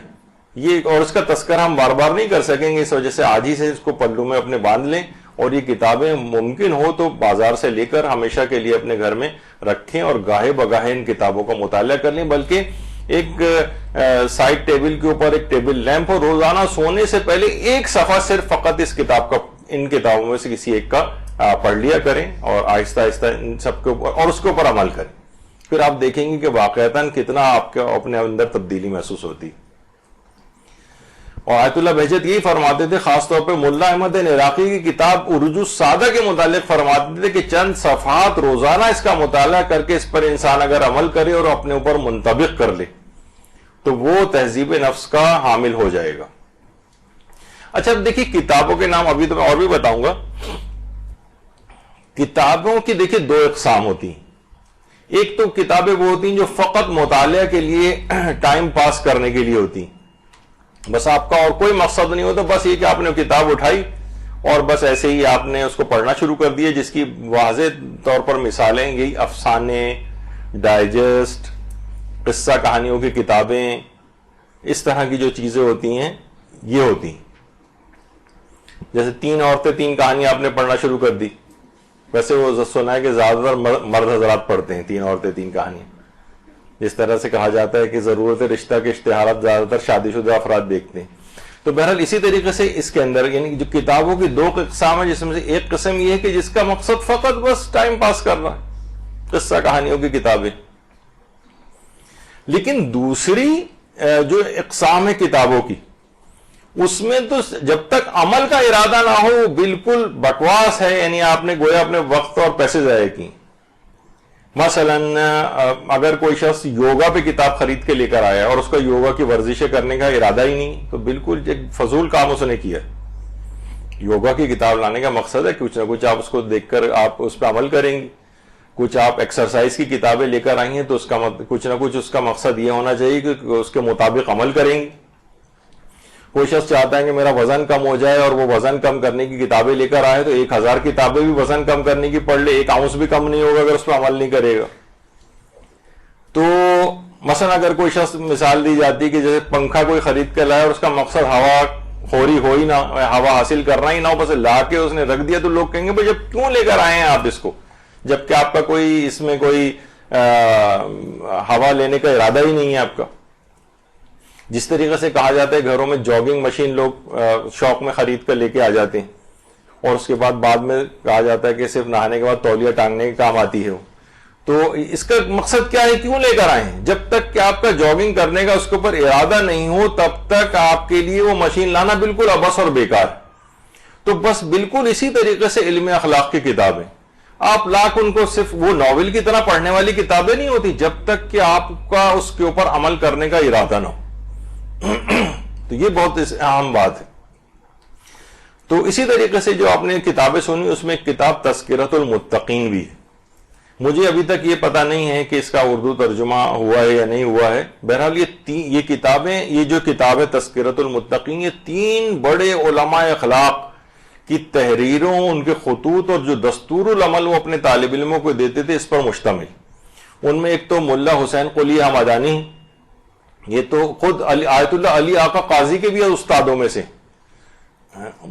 یہ اور اس کا تذکرہ ہم بار بار نہیں کر سکیں گے, اس وجہ سے آج ہی سے اس کو پلو میں اپنے باندھ لیں, اور یہ کتابیں ممکن ہو تو بازار سے لے کر ہمیشہ کے لیے اپنے گھر میں رکھیں, اور گاہے بگاہے ان کتابوں کا مطالعہ کر لیں. بلکہ ایک سائڈ ٹیبل کے اوپر ایک ٹیبل لیمپ, اور روزانہ سونے سے پہلے ایک صفحہ صرف فقط اس کتاب کا, ان کتابوں میں سے کسی ایک کا پڑھ لیا کریں, اور آہستہ آہستہ ان سب کے اوپر اور اس کے اوپر عمل کریں. پھر آپ دیکھیں گے کہ واقعتاً کتنا آپ کے اپنے اندر تبدیلی محسوس ہوتی. اور آیت اللہ بہجت یہی فرماتے تھے, خاص طور پہ ملا احمد نراقی کی کتاب عروج السعادہ کے متعلق فرماتے تھے کہ چند صفحات روزانہ اس کا مطالعہ کر کے اس پر انسان اگر عمل کرے اور اپنے اوپر منطبق کر لے تو وہ تہذیب نفس کا حامل ہو جائے گا. اچھا اب دیکھیے کتابوں کے نام ابھی تو میں اور بھی بتاؤں گا. کتابوں کی دیکھیے 2 اقسام ہوتی ہیں. ایک تو کتابیں وہ ہوتی ہیں جو فقط مطالعہ کے لیے, ٹائم پاس کرنے کے لیے ہوتی ہیں, بس آپ کا اور کوئی مقصد نہیں ہوتا, بس یہ کہ آپ نے کتاب اٹھائی اور بس ایسے ہی آپ نے اس کو پڑھنا شروع کر دیا, جس کی واضح طور پر مثالیں یہی افسانے, ڈائجسٹ, قصہ کہانیوں کی کتابیں, اس طرح کی جو چیزیں ہوتی ہیں یہ ہوتی ہیں. جیسے 3 عورتیں 3 کہانیاں آپ نے پڑھنا شروع کر دی. ویسے وہ سنا ہے کہ زیادہ تر مرد حضرات پڑھتے ہیں 3 عورتیں 3 کہانیاں, جس طرح سے کہا جاتا ہے کہ ضرورت رشتہ کے اشتہارات زیادہ تر شادی شدہ افراد دیکھتے ہیں. تو بہرحال اسی طریقے سے اس کے اندر یعنی جو کتابوں کی 2 اقسام ہیں, جس میں سے ایک قسم یہ ہے کہ جس کا مقصد فقط بس ٹائم پاس کرنا ہے, قصہ کہانیوں کی کتابیں. لیکن دوسری جو اقسام ہے کتابوں کی, اس میں تو جب تک عمل کا ارادہ نہ ہو بالکل بکواس ہے, یعنی آپ نے گویا اپنے وقت اور پیسے ضائع کی. مثلا اگر کوئی شخص یوگا پہ کتاب خرید کے لے کر آیا اور اس کا یوگا کی ورزشیں کرنے کا ارادہ ہی نہیں, تو بالکل ایک فضول کام اس نے کیا. یوگا کی کتاب لانے کا مقصد ہے کچھ نہ کچھ آپ اس کو دیکھ کر آپ اس پہ عمل کریں گے. کچھ آپ ایکسرسائز کی کتابیں لے کر آئی ہیں تو اس کا کچھ نہ کچھ اس کا مقصد یہ ہونا چاہیے کہ اس کے مطابق عمل کریں گے. کوئی شخص چاہتا ہے کہ میرا وزن کم ہو جائے اور وہ وزن کم کرنے کی کتابیں لے کر آئے تو 1000 کتابیں بھی وزن کم کرنے کی پڑھ لے, 1 اونس بھی کم نہیں ہوگا اگر اس پہ عمل نہیں کرے گا. تو مثلا اگر کوئی شخص, مثال دی جاتی ہے کہ جیسے پنکھا کوئی خرید کے لائے اور اس کا مقصد ہوا خوری ہو ہی نہ, ہوا حاصل کرنا ہی نہ ہو, بس لا کے اس نے رکھ دیا, تو لوگ کہیں گے بھائی جب کیوں لے کر آئے ہیں آپ اس کو, جبکہ آپ کا کوئی اس میں کوئی ہوا لینے کا ارادہ ہی نہیں ہے آپ کا. جس طریقے سے کہا جاتا ہے گھروں میں جاگنگ مشین لوگ شوق میں خرید کر لے کے آ جاتے ہیں, اور اس کے بعد میں کہا جاتا ہے کہ صرف نہانے کے بعد تولیہ ٹانگنے کے کام آتی ہے. تو اس کا مقصد کیا ہے, کیوں لے کر آئے ہیں؟ جب تک کہ آپ کا جاگنگ کرنے کا اس کے اوپر ارادہ نہیں ہو تب تک آپ کے لیے وہ مشین لانا بالکل عبث اور بیکار. تو بس بالکل اسی طریقے سے علم اخلاق کی کتابیں، آپ لاکھ ان کو صرف وہ ناول کی طرح پڑھنے والی کتابیں نہیں ہوتی جب تک کہ آپ کا اس کے اوپر عمل کرنے کا ارادہ نہ ہو. تو یہ بہت اہم بات ہے. تو اسی طریقے سے جو آپ نے کتابیں سنی اس میں ایک کتاب تذکرۃ المتقین بھی ہے. مجھے ابھی تک یہ پتا نہیں ہے کہ اس کا اردو ترجمہ ہوا ہے یا نہیں ہوا ہے. بہرحال یہ کتابیں، یہ جو کتاب ہے تذکرۃ المتقین، یہ 3 بڑے علماء اخلاق کی تحریروں، ان کے خطوط اور جو دستور العمل وہ اپنے طالب علموں کو دیتے تھے اس پر مشتمل. ان میں ایک تو ملا حسین قلی حمدانی، یہ تو خود آیت اللہ علی آقا قاضی کے بھی استادوں میں سے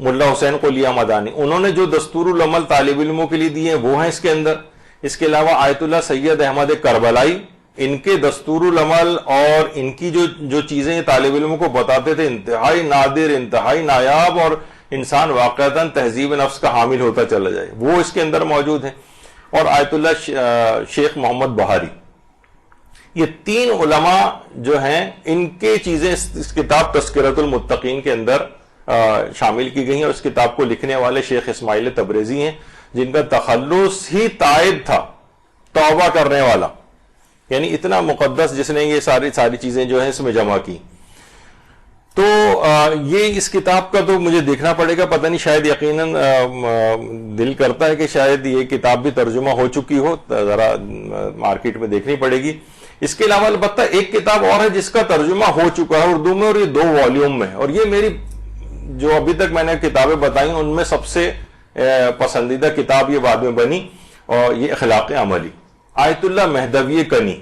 ملا حسین قلی حمدانی، انہوں نے جو دستور العمل طالب علموں کے لیے دیے ہیں وہ ہیں اس کے اندر. اس کے علاوہ آیت اللہ سید احمد کربلائی، ان کے دستور العمل اور ان کی جو چیزیں طالب علموں کو بتاتے تھے انتہائی نادر، انتہائی نایاب، اور انسان واقعتاً تہذیب نفس کا حامل ہوتا چلا جائے، وہ اس کے اندر موجود ہیں. اور آیت اللہ شیخ محمد بہاری، یہ 3 علماء جو ہیں ان کے چیزیں اس کتاب تذکرۃ المتقین کے اندر شامل کی گئی ہیں. اور اس کتاب کو لکھنے والے شیخ اسماعیل تبریزی ہیں، جن کا تخلص ہی تائب تھا، توبہ کرنے والا، یعنی اتنا مقدس جس نے یہ ساری چیزیں جو ہیں اس میں جمع کی. تو یہ اس کتاب کا تو مجھے دیکھنا پڑے گا، پتہ نہیں، شاید یقیناً دل کرتا ہے کہ شاید یہ کتاب بھی ترجمہ ہو چکی ہو، ذرا مارکیٹ میں دیکھنی پڑے گی. اس کے علاوہ البتہ ایک کتاب اور ہے جس کا ترجمہ ہو چکا ہے اردو میں، اور یہ 2 والیوم میں، اور یہ میری جو ابھی تک میں نے کتابیں بتائیں ان میں سب سے پسندیدہ کتاب یہ بعد میں بنی، اور یہ اخلاق عملی. آیت اللہ مہدوی کنی،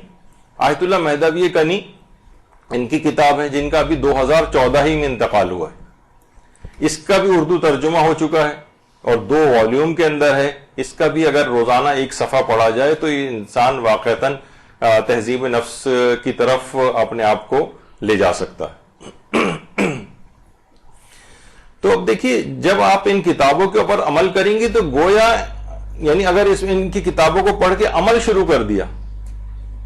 آیت اللہ مہدوی کنی ان کی کتاب ہے جن کا ابھی 2014 ہی میں انتقال ہوا ہے. اس کا بھی اردو ترجمہ ہو چکا ہے اور 2 والیوم کے اندر ہے. اس کا بھی اگر روزانہ ایک صفحہ پڑھا جائے تو یہ انسان واقعتاً تہذیب نفس کی طرف اپنے آپ کو لے جا سکتا ہے. تو اب دیکھیے، جب آپ ان کتابوں کے اوپر عمل کریں گے تو گویا، یعنی اگر ان کی کتابوں کو پڑھ کے عمل شروع کر دیا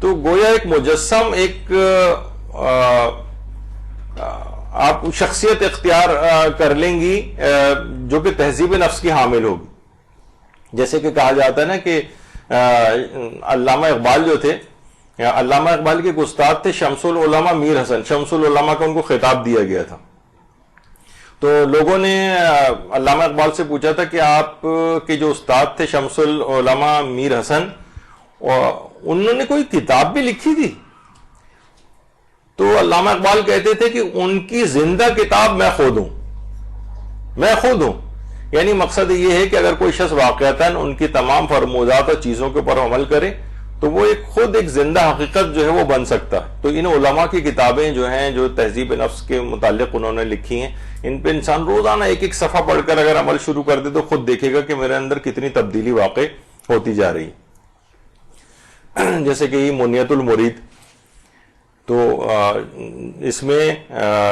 تو گویا ایک مجسم، ایک آپ شخصیت اختیار کر لیں گی جو کہ تہذیب نفس کی حامل ہوگی. جیسے کہ کہا جاتا ہے نا کہ علامہ اقبال جو تھے، علامہ اقبال کے ایک استاد تھے شمس العلماء میر حسن، شمس العلماء کا ان کو خطاب دیا گیا تھا. تو لوگوں نے علامہ اقبال سے پوچھا تھا کہ آپ کے جو استاد تھے شمس العلماء میر حسن، انہوں نے کوئی کتاب بھی لکھی تھی؟ تو علامہ اقبال کہتے تھے کہ ان کی زندہ کتاب میں خود ہوں، میں خود ہوں. یعنی مقصد یہ ہے کہ اگر کوئی شخص واقعتاً ان کی تمام فرمودات اور چیزوں کے اوپر عمل کرے تو وہ خود ایک زندہ حقیقت جو ہے وہ بن سکتا ہے. تو ان علماء کی کتابیں جو ہیں، جو تہذیب نفس کے متعلق انہوں نے لکھی ہیں، ان پہ انسان روزانہ ایک صفحہ پڑھ کر اگر عمل شروع کر دے تو خود دیکھے گا کہ میرے اندر کتنی تبدیلی واقع ہوتی جا رہی ہے. جیسے کہ یہ منیت المرید، تو اس میں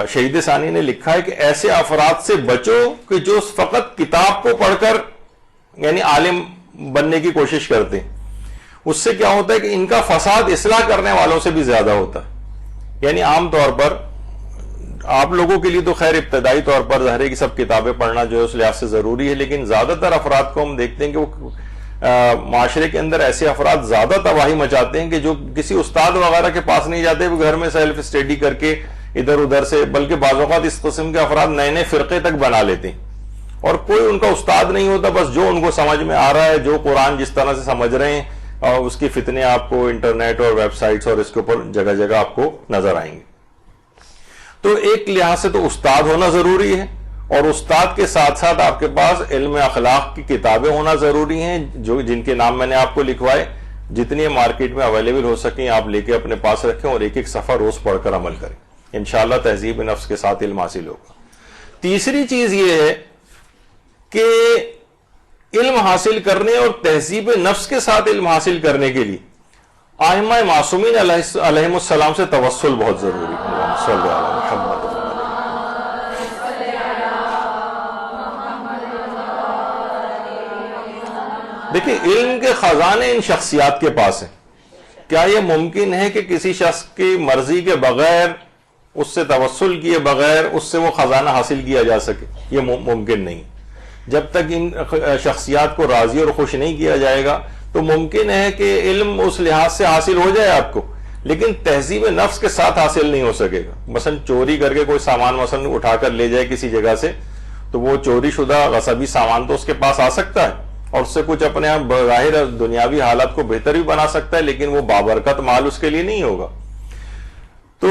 شہید ثانی نے لکھا ہے کہ ایسے افراد سے بچو کہ جو فقط کتاب کو پڑھ کر یعنی عالم بننے کی کوشش کرتے ہیں. اس سے کیا ہوتا ہے کہ ان کا فساد اصلاح کرنے والوں سے بھی زیادہ ہوتا ہے. یعنی عام طور پر آپ لوگوں کے لیے تو خیر ابتدائی طور پر ظاہر ہے کہ سب کتابیں پڑھنا جو ہے اس لحاظ سے ضروری ہے، لیکن زیادہ تر افراد کو ہم دیکھتے ہیں کہ وہ معاشرے کے اندر ایسے افراد زیادہ تباہی مچاتے ہیں کہ جو کسی استاد وغیرہ کے پاس نہیں جاتے، وہ گھر میں سیلف اسٹڈی کر کے ادھر ادھر سے، بلکہ بعض اوقات اس قسم کے افراد نئے نئے فرقے تک بنا لیتے ہیں اور کوئی ان کا استاد نہیں ہوتا. بس جو ان کو سمجھ میں آ رہا ہے، جو قرآن جس طرح سے سمجھ رہے ہیں، اور اس کی فتنے آپ کو انٹرنیٹ اور ویب سائٹس اور اس کے اوپر جگہ جگہ آپ کو نظر آئیں گے. تو ایک لحاظ سے تو استاد ہونا ضروری ہے، اور استاد کے ساتھ ساتھ آپ کے پاس علم اخلاق کی کتابیں ہونا ضروری ہیں، جن کے نام میں نے آپ کو لکھوائے. جتنی مارکیٹ میں اویلیبل ہو سکیں آپ لے کے اپنے پاس رکھیں اور ایک صفحہ روز پڑھ کر عمل کریں. انشاءاللہ تہذیب نفس کے ساتھ علم حاصل ہوگا. تیسری چیز یہ ہے کہ علم حاصل کرنے اور تہذیب نفس کے ساتھ علم حاصل کرنے کے لیے ائمہ معصومین علیہم السلام سے توسل بہت ضروری ہے. صلی اللہ علیہ وسلم. دیکھیں، علم کے خزانے ان شخصیات کے پاس ہیں. کیا یہ ممکن ہے کہ کسی شخص کی مرضی کے بغیر، اس سے توسل کیے بغیر اس سے وہ خزانہ حاصل کیا جا سکے؟ یہ ممکن نہیں. جب تک ان شخصیات کو راضی اور خوش نہیں کیا جائے گا تو ممکن ہے کہ علم اس لحاظ سے حاصل ہو جائے آپ کو، لیکن تہذیب نفس کے ساتھ حاصل نہیں ہو سکے گا۔ مثلا چوری کر کے کوئی سامان مثلا اٹھا کر لے جائے کسی جگہ سے، تو وہ چوری شدہ غصبی سامان تو اس کے پاس آ سکتا ہے اور اس سے کچھ اپنے آپ بظاہر دنیاوی حالات کو بہتر بھی بنا سکتا ہے، لیکن وہ بابرکت مال اس کے لیے نہیں ہوگا۔ تو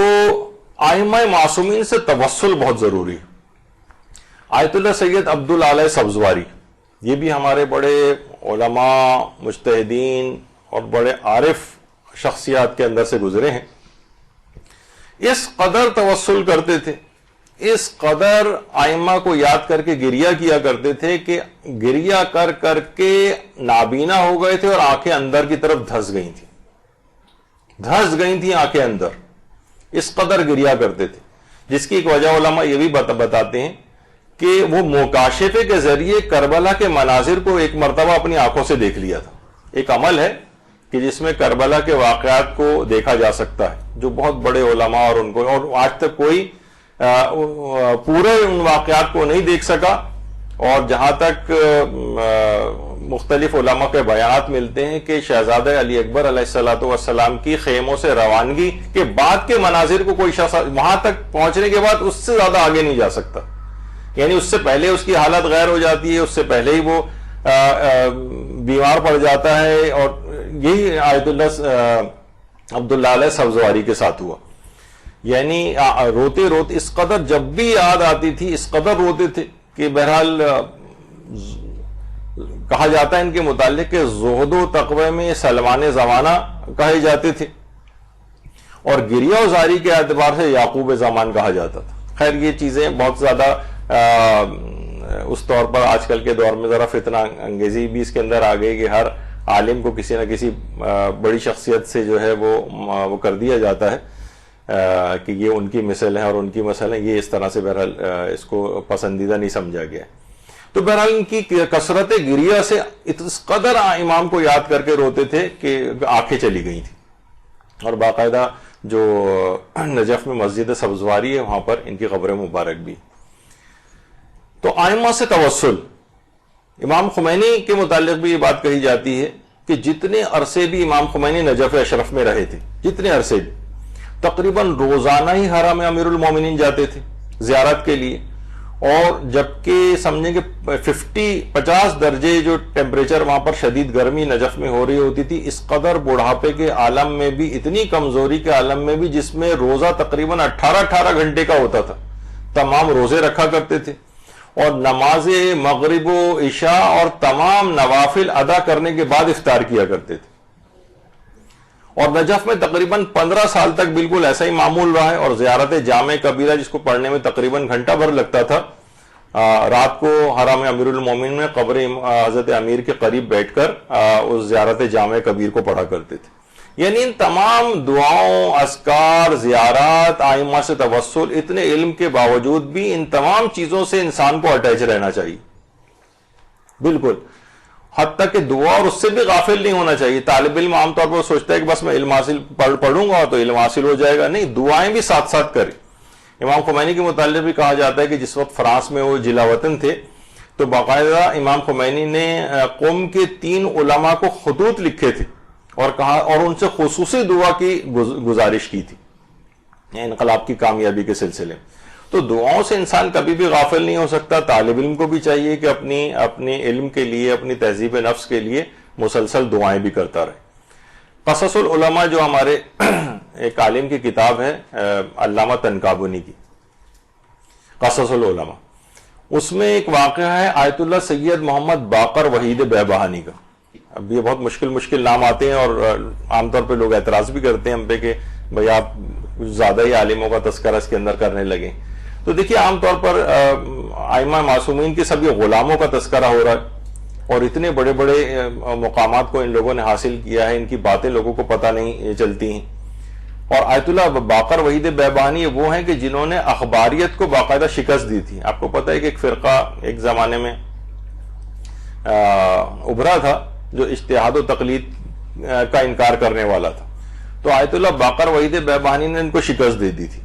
ائمہ معصومین سے توسل بہت ضروری ہے۔ آیت اللہ سید عبدالعلی سبزواری، یہ بھی ہمارے بڑے علماء، مجتہدین اور بڑے عارف شخصیات کے اندر سے گزرے ہیں۔ اس قدر توسل کرتے تھے، اس قدر ائمہ کو یاد کر کے گریہ کیا کرتے تھے کہ گریہ کر کر کے نابینا ہو گئے تھے اور آنکھیں اندر کی طرف دھس گئی تھیں آنکھیں اندر، اس قدر گریہ کرتے تھے، جس کی ایک وجہ علماء یہ بھی بتاتے ہیں کہ وہ مکاشفے کے ذریعے کربلا کے مناظر کو ایک مرتبہ اپنی آنکھوں سے دیکھ لیا تھا۔ ایک عمل ہے کہ جس میں کربلا کے واقعات کو دیکھا جا سکتا ہے، جو بہت بڑے علماء اور ان کو، اور آج تک کوئی پورے ان واقعات کو نہیں دیکھ سکا، اور جہاں تک مختلف علماء کے بیانات ملتے ہیں کہ شہزادہ علی اکبر علیہ السلام کی خیموں سے روانگی کے بعد کے مناظر کو کوئی شخص وہاں تک پہنچنے کے بعد اس سے زیادہ آگے نہیں جا سکتا، یعنی اس سے پہلے اس کی حالت غیر ہو جاتی ہے، اس سے پہلے ہی وہ بیمار پڑ جاتا ہے، اور یہی آیت اللہ عبداللہ سبزواری کے ساتھ ہوا۔ یعنی روتے روتے اس قدر جب بھی یاد آتی تھی اس قدر روتے تھے کہ بہرحال کہا جاتا ہے ان کے متعلق کہ زہد و تقوی میں سلمان زمانہ کہے جاتے تھے، اور گریہ و زاری کے اعتبار سے یعقوب زمان کہا جاتا تھا۔ خیر یہ چیزیں بہت زیادہ اس طور پر آج کل کے دور میں ذرا فتنہ انگیزی بھی اس کے اندر آ گئی کہ ہر عالم کو کسی نہ کسی بڑی شخصیت سے جو ہے وہ کر دیا جاتا ہے کہ یہ ان کی مثل ہے اور ان کی مثل ہے، یہ اس طرح سے بہرحال اس کو پسندیدہ نہیں سمجھا گیا۔ تو بہرحال ان کی کثرت گریہ سے اس قدر امام کو یاد کر کے روتے تھے کہ آنکھیں چلی گئی تھیں، اور باقاعدہ جو نجف میں مسجد سبزواری ہے وہاں پر ان کی قبر مبارک بھی۔ تو ائمہ سے توسل، امام خمینی کے متعلق بھی یہ بات کہی جاتی ہے کہ جتنے عرصے بھی امام خمینی نجف اشرف میں رہے تھے، جتنے عرصے بھی تقریباً روزانہ ہی حرم امیر المومنین جاتے تھے زیارت کے لیے، اور جبکہ سمجھیں کہ 50 درجے جو ٹیمپریچر وہاں پر شدید گرمی نجف میں ہو رہی ہوتی تھی، اس قدر بڑھاپے کے عالم میں بھی، اتنی کمزوری کے عالم میں بھی، جس میں روزہ تقریباً 18 گھنٹے کا ہوتا تھا، تمام روزے رکھا کرتے تھے، اور نماز مغرب و عشاء اور تمام نوافل ادا کرنے کے بعد افطار کیا کرتے تھے۔ اور نجف میں تقریباً 15 سال تک بالکل ایسا ہی معمول رہا ہے، اور زیارت جامع کبیرہ جس کو پڑھنے میں تقریباً گھنٹہ بھر لگتا تھا، رات کو حرم امیر المومنین میں قبر حضرت امیر کے قریب بیٹھ کر اس زیارت جامع کبیر کو پڑھا کرتے تھے۔ یعنی ان تمام دعاؤں، اذکار، زیارات، ائمہ سے توسل، اتنے علم کے باوجود بھی ان تمام چیزوں سے انسان کو اٹیچ رہنا چاہیے، بالکل، حتیٰ کہ دعا اور اس سے بھی غافل نہیں ہونا چاہیے۔ طالب علم عام طور پر سوچتا ہے کہ بس میں علم حاصل پڑھوں گا تو علم حاصل ہو جائے گا، نہیں، دعائیں بھی ساتھ ساتھ کریں۔ امام خمینی کے متعلق بھی کہا جاتا ہے کہ جس وقت فرانس میں وہ جلا وطن تھے تو باقاعدہ امام خمینی نے قوم کے 3 علماء کو خطوط لکھے تھے اور کہا، اور ان سے خصوصی دعا کی گزارش کی تھی انقلاب کی کامیابی کے سلسلے میں۔ تو دعاؤں سے انسان کبھی بھی غافل نہیں ہو سکتا۔ طالب علم کو بھی چاہیے کہ اپنی علم کے لیے، اپنی تہذیب نفس کے لیے مسلسل دعائیں بھی کرتا رہے۔ قصص العلماء جو ہمارے ایک عالم کی کتاب ہے علامہ تنکابنی کی، قصص العلماء، اس میں ایک واقعہ ہے آیت اللہ سید محمد باقر وحید بیبہانی کا۔ اب یہ بہت مشکل نام آتے ہیں، اور عام طور پہ لوگ اعتراض بھی کرتے ہیں ہم پہ کہ بھئی آپ زیادہ ہی عالموں کا تذکرہ اس کے اندر کرنے لگیں۔ تو دیکھیے عام طور پر ائمہ معصومین کے سب یہ غلاموں کا تذکرہ ہو رہا ہے، اور اتنے بڑے مقامات کو ان لوگوں نے حاصل کیا ہے، ان کی باتیں لوگوں کو پتہ نہیں چلتی ہیں۔ اور آیت اللہ باقر وحید بیبہانی وہ ہیں کہ جنہوں نے اخباریت کو باقاعدہ شکست دی تھی۔ آپ کو پتہ ہے کہ ایک فرقہ ایک زمانے میں ابھرا تھا جو اجتہاد و تقلید کا انکار کرنے والا تھا، تو آیت اللہ باقر وحید بیبہانی نے ان کو شکست دے دی تھی۔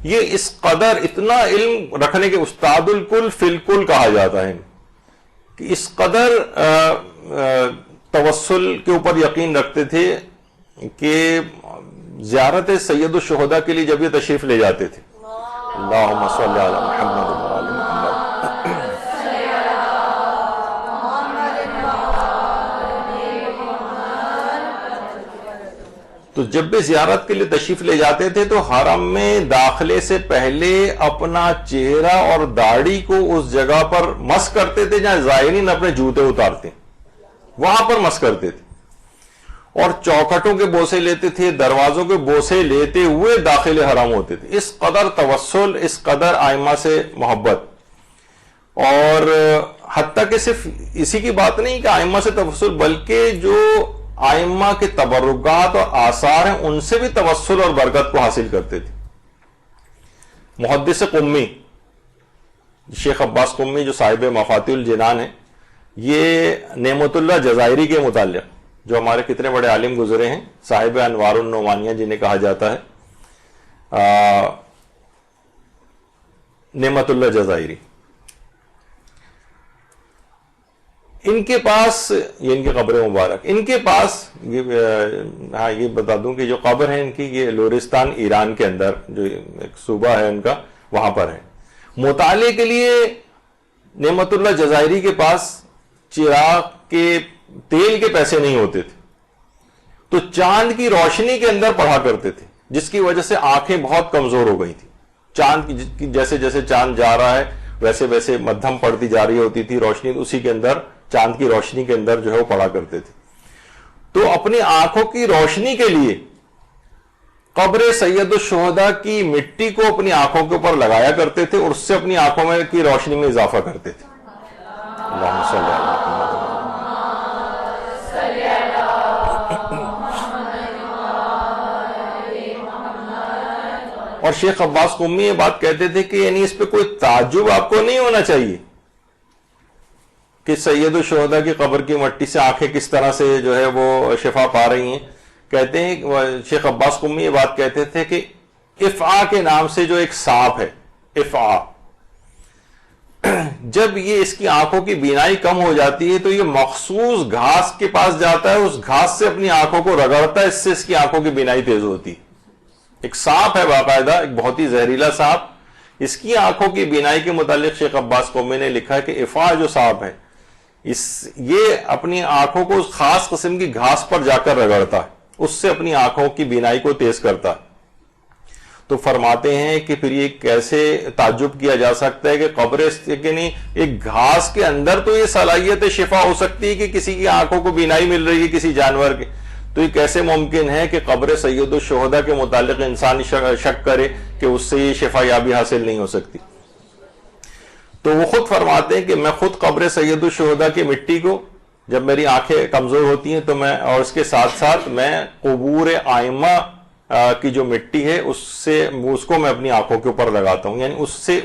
یہ اس قدر اتنا علم رکھنے کے استاد الکل فی الکل کہا جاتا ہے، کہ اس قدر توسل کے اوپر یقین رکھتے تھے کہ زیارت سید الشہداء کے لیے جب یہ تشریف لے جاتے تھے، اللہم صلی علی محمد و آل محمد، تو جب بھی زیارت کے لیے تشریف لے جاتے تھے تو حرم میں داخلے سے پہلے اپنا چہرہ اور داڑھی کو اس جگہ پر مس کرتے تھے جہاں زائرین اپنے جوتے اتارتے، وہاں پر مس کرتے تھے، اور چوکھٹوں کے بوسے لیتے تھے، دروازوں کے بوسے لیتے ہوئے داخل حرم ہوتے تھے. اس قدر توسل، اس قدر ائمہ سے محبت. اور حتیٰ کہ صرف اسی کی بات نہیں کہ ائمہ سے توسل، بلکہ جو ائمہ کے تبرکات اور آثار ہیں ان سے بھی توسل اور برکت کو حاصل کرتے تھے. محدث قمی شیخ عباس قمی جو صاحب مفاتیح الجنان ہیں، یہ نعمت اللہ جزائری کے متعلق، جو ہمارے کتنے بڑے عالم گزرے ہیں، صاحب انوار النعمانیہ جنہیں کہا جاتا ہے، نعمت اللہ جزائری، ان کے پاس، یہ ان کی قبر مبارک، ان کے پاس یہ بتا دوں کہ جو قبر ہے ان کی، یہ لورستان ایران کے اندر جو ایک صوبہ ہے ان کا، وہاں پر ہے. مطالعے کے لیے نعمت اللہ جزائری کے پاس چراغ کے تیل کے پیسے نہیں ہوتے تھے، تو چاند کی روشنی کے اندر پڑھا کرتے تھے، جس کی وجہ سے آنکھیں بہت کمزور ہو گئی تھی. چاند کی جیسے جیسے چاند جا رہا ہے ویسے ویسے مدھم پڑتی جا رہی ہوتی تھی روشنی، اسی کے اندر، چاند کی روشنی کے اندر جو ہے وہ پڑھا کرتے تھے. تو اپنی آنکھوں کی روشنی کے لیے قبر سید الشہداء کی مٹی کو اپنی آنکھوں کے اوپر لگایا کرتے تھے اور اس سے اپنی آنکھوں میں کی روشنی میں اضافہ کرتے تھے. اللہم صلی علی محمد. اور شیخ عباس قمی یہ بات کہتے تھے کہ یعنی اس پہ کوئی تعجب آپ کو نہیں ہونا چاہیے کہ سید الشہداء کی قبر کی مٹی سے آنکھیں کس طرح سے جو ہے وہ شفا پا رہی ہیں. کہتے ہیں شیخ عباس قمی یہ بات کہتے تھے کہ افعا کے نام سے جو ایک سانپ ہے، افعا، جب یہ اس کی آنکھوں کی بینائی کم ہو جاتی ہے تو یہ مخصوص گھاس کے پاس جاتا ہے، اس گھاس سے اپنی آنکھوں کو رگڑتا ہے، اس سے اس کی آنکھوں کی بینائی تیز ہوتی. ایک سانپ ہے باقاعدہ، ایک بہت ہی زہریلا سانپ، اس کی آنکھوں کی بینائی کے متعلق شیخ عباس قمی نے لکھا ہے کہ افعا جو سانپ ہے یہ اپنی آنکھوں کو اس خاص قسم کی گھاس پر جا کر رگڑتا ہے، اس سے اپنی آنکھوں کی بینائی کو تیز کرتا ہے. تو فرماتے ہیں کہ پھر یہ کیسے تعجب کیا جا سکتا ہے کہ قبر ایک گھاس کے اندر تو یہ صلاحیت شفا ہو سکتی ہے کہ کسی کی آنکھوں کو بینائی مل رہی ہے کسی جانور کے، تو یہ کیسے ممکن ہے کہ قبر سید الشہداء کے متعلق انسان شک کرے کہ اس سے یہ شفا یابی حاصل نہیں ہو سکتی. تو وہ خود فرماتے ہیں کہ میں خود قبر سید الشہداء کی مٹی کو، جب میری آنکھیں کمزور ہوتی ہیں تو میں، اور اس کے ساتھ ساتھ میں قبور ائمہ کی جو مٹی ہے اس کو میں اپنی آنکھوں کے اوپر لگاتا ہوں، یعنی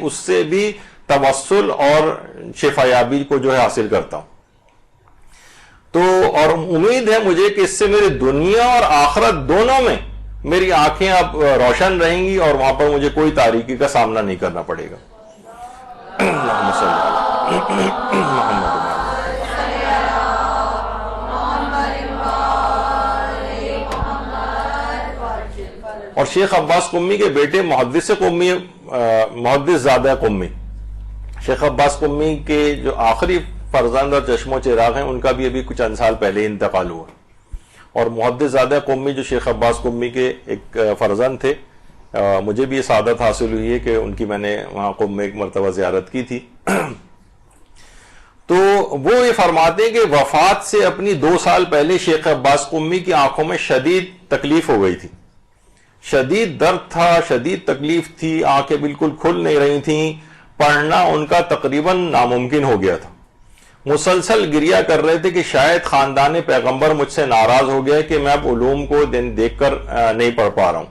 اس سے بھی توسل اور شفا یابی کو جو ہے حاصل کرتا ہوں. تو اور امید ہے مجھے کہ اس سے میری دنیا اور آخرت دونوں میں میری آنکھیں اب روشن رہیں گی اور وہاں پر مجھے کوئی تاریکی کا سامنا نہیں کرنا پڑے گا. اللہم صلی علی محمد. اور شیخ عباس قمی کے بیٹے محدث قمی، محدث زادہ قمی، شیخ عباس قمی کے جو آخری فرزند اور چشم و چراغ ہیں ان کا بھی ابھی کچھ چند سال پہلے انتقال ہوا. اور محدث زادہ قمی جو شیخ عباس قمی کے ایک فرزند تھے، مجھے بھی یہ سعادت حاصل ہوئی ہے کہ ان کی میں نے وہاں قم میں ایک مرتبہ زیارت کی تھی. تو وہ یہ فرماتے ہیں کہ وفات سے اپنی 2 سال پہلے شیخ عباس قمی کی آنکھوں میں شدید تکلیف ہو گئی تھی، شدید درد تھا، شدید تکلیف تھی، آنکھیں بالکل کھل نہیں رہی تھیں، پڑھنا ان کا تقریباً ناممکن ہو گیا تھا. مسلسل گریہ کر رہے تھے کہ شاید خاندان پیغمبر مجھ سے ناراض ہو گیا کہ میں اب علوم کو دیکھ کر نہیں پڑھ پا رہا ہوں.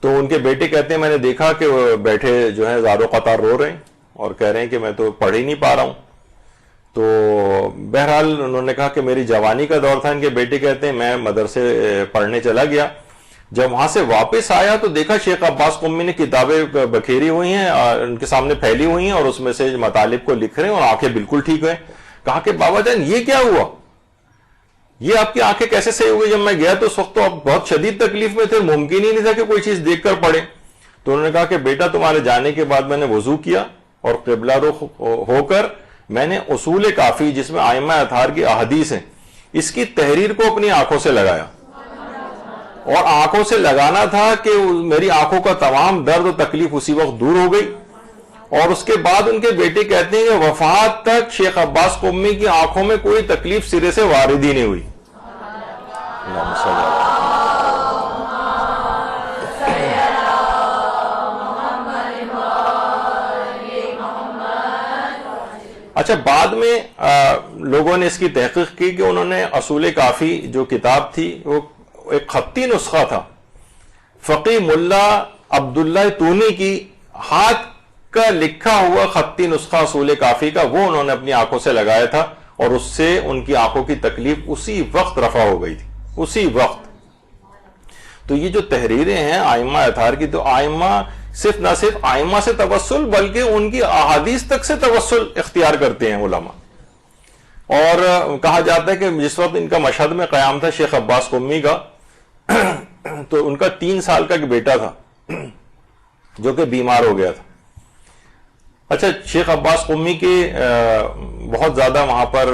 تو ان کے بیٹے کہتے ہیں میں نے دیکھا کہ وہ بیٹھے جو ہے زار و قطار رو رہے ہیں اور کہہ رہے ہیں کہ میں تو پڑھ ہی نہیں پا رہا ہوں. تو بہرحال انہوں نے کہا کہ میری جوانی کا دور تھا، ان کے بیٹے کہتے ہیں میں مدرسے پڑھنے چلا گیا، جب وہاں سے واپس آیا تو دیکھا شیخ عباس قمی نے کتابیں بکھیری ہوئی ہیں ان کے سامنے پھیلی ہوئی ہیں اور اس میں سے مطالب کو لکھ رہے ہیں اور آنکھیں بالکل ٹھیک ہیں. کہا کہ بابا جان یہ کیا ہوا, یہ آپ کی آنکھیں کیسے صحیح ہو گئی؟ جب میں گیا تو اس وقت تو آپ بہت شدید تکلیف میں تھے, ممکن ہی نہیں تھا کہ کوئی چیز دیکھ کر پڑے. تو انہوں نے کہا کہ بیٹا تمہارے جانے کے بعد میں نے وضو کیا اور قبلہ رخ ہو کر میں نے اصول کافی جس میں ائمہ اطہار کی احادیث ہیں اس کی تحریر کو اپنی آنکھوں سے لگایا, اور آنکھوں سے لگانا تھا کہ میری آنکھوں کا تمام درد و تکلیف اسی وقت دور ہو گئی. اور اس کے بعد ان کے بیٹے کہتے ہیں کہ وفات تک شیخ عباس قمی کی آنکھوں میں کوئی تکلیف سرے سے وارد ہی نہیں ہوئی. اللہم صلی اللہ علیہ وسلم. اچھا, بعد میں لوگوں نے اس کی تحقیق کی کہ انہوں نے اصول کافی جو کتاب تھی وہ ایک خطی نسخہ تھا, فقی ملا عبداللہ تونی کی ہاتھ کا لکھا ہوا خطی نسخہ اصول کافی کا, وہ انہوں نے اپنی آنکھوں سے لگایا تھا اور اس سے ان کی آنکھوں کی تکلیف اسی وقت رفع ہو گئی تھی, اسی وقت. تو یہ جو تحریریں ہیں ائمہ اطہار کی, تو ائمہ صرف نہ صرف ائمہ سے توسل بلکہ ان کی احادیث تک سے توسل اختیار کرتے ہیں علماء. اور کہا جاتا ہے کہ جس وقت ان کا مشہد میں قیام تھا شیخ عباس قمی کا, تو ان کا 3 سال کا ایک بیٹا تھا جو کہ بیمار ہو گیا تھا. اچھا, شیخ عباس قمی کے بہت زیادہ وہاں پر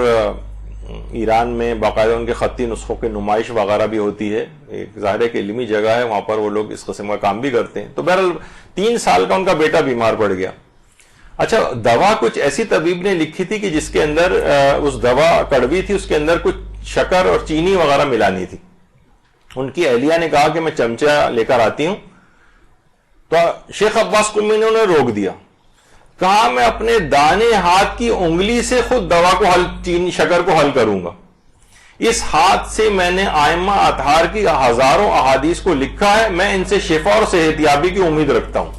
ایران میں باقاعدہ ان کے خطی نسخوں کی نمائش وغیرہ بھی ہوتی ہے, ایک ظاہر ہے کہ علمی جگہ ہے, وہاں پر وہ لوگ اس قسم کا کام بھی کرتے ہیں. تو بہرحال 3 سال کا ان کا بیٹا بیمار پڑ گیا. اچھا, دوا کچھ ایسی طبیب نے لکھی تھی کہ جس کے اندر اس دوا کڑوی تھی, اس کے اندر کچھ شکر اور چینی وغیرہ ملانی تھی. ان کی اہلیہ نے کہا کہ میں چمچہ لے کر آتی ہوں, تو شیخ عباس قمی نے انہیں روک دیا. کہا میں اپنے دانے ہاتھ کی انگلی سے خود دوا کو چینی شکر کو حل کروں گا. اس ہاتھ سے میں نے ائمہ اطہار کی ہزاروں احادیث کو لکھا ہے, میں ان سے شفا اور صحت یابی کی امید رکھتا ہوں.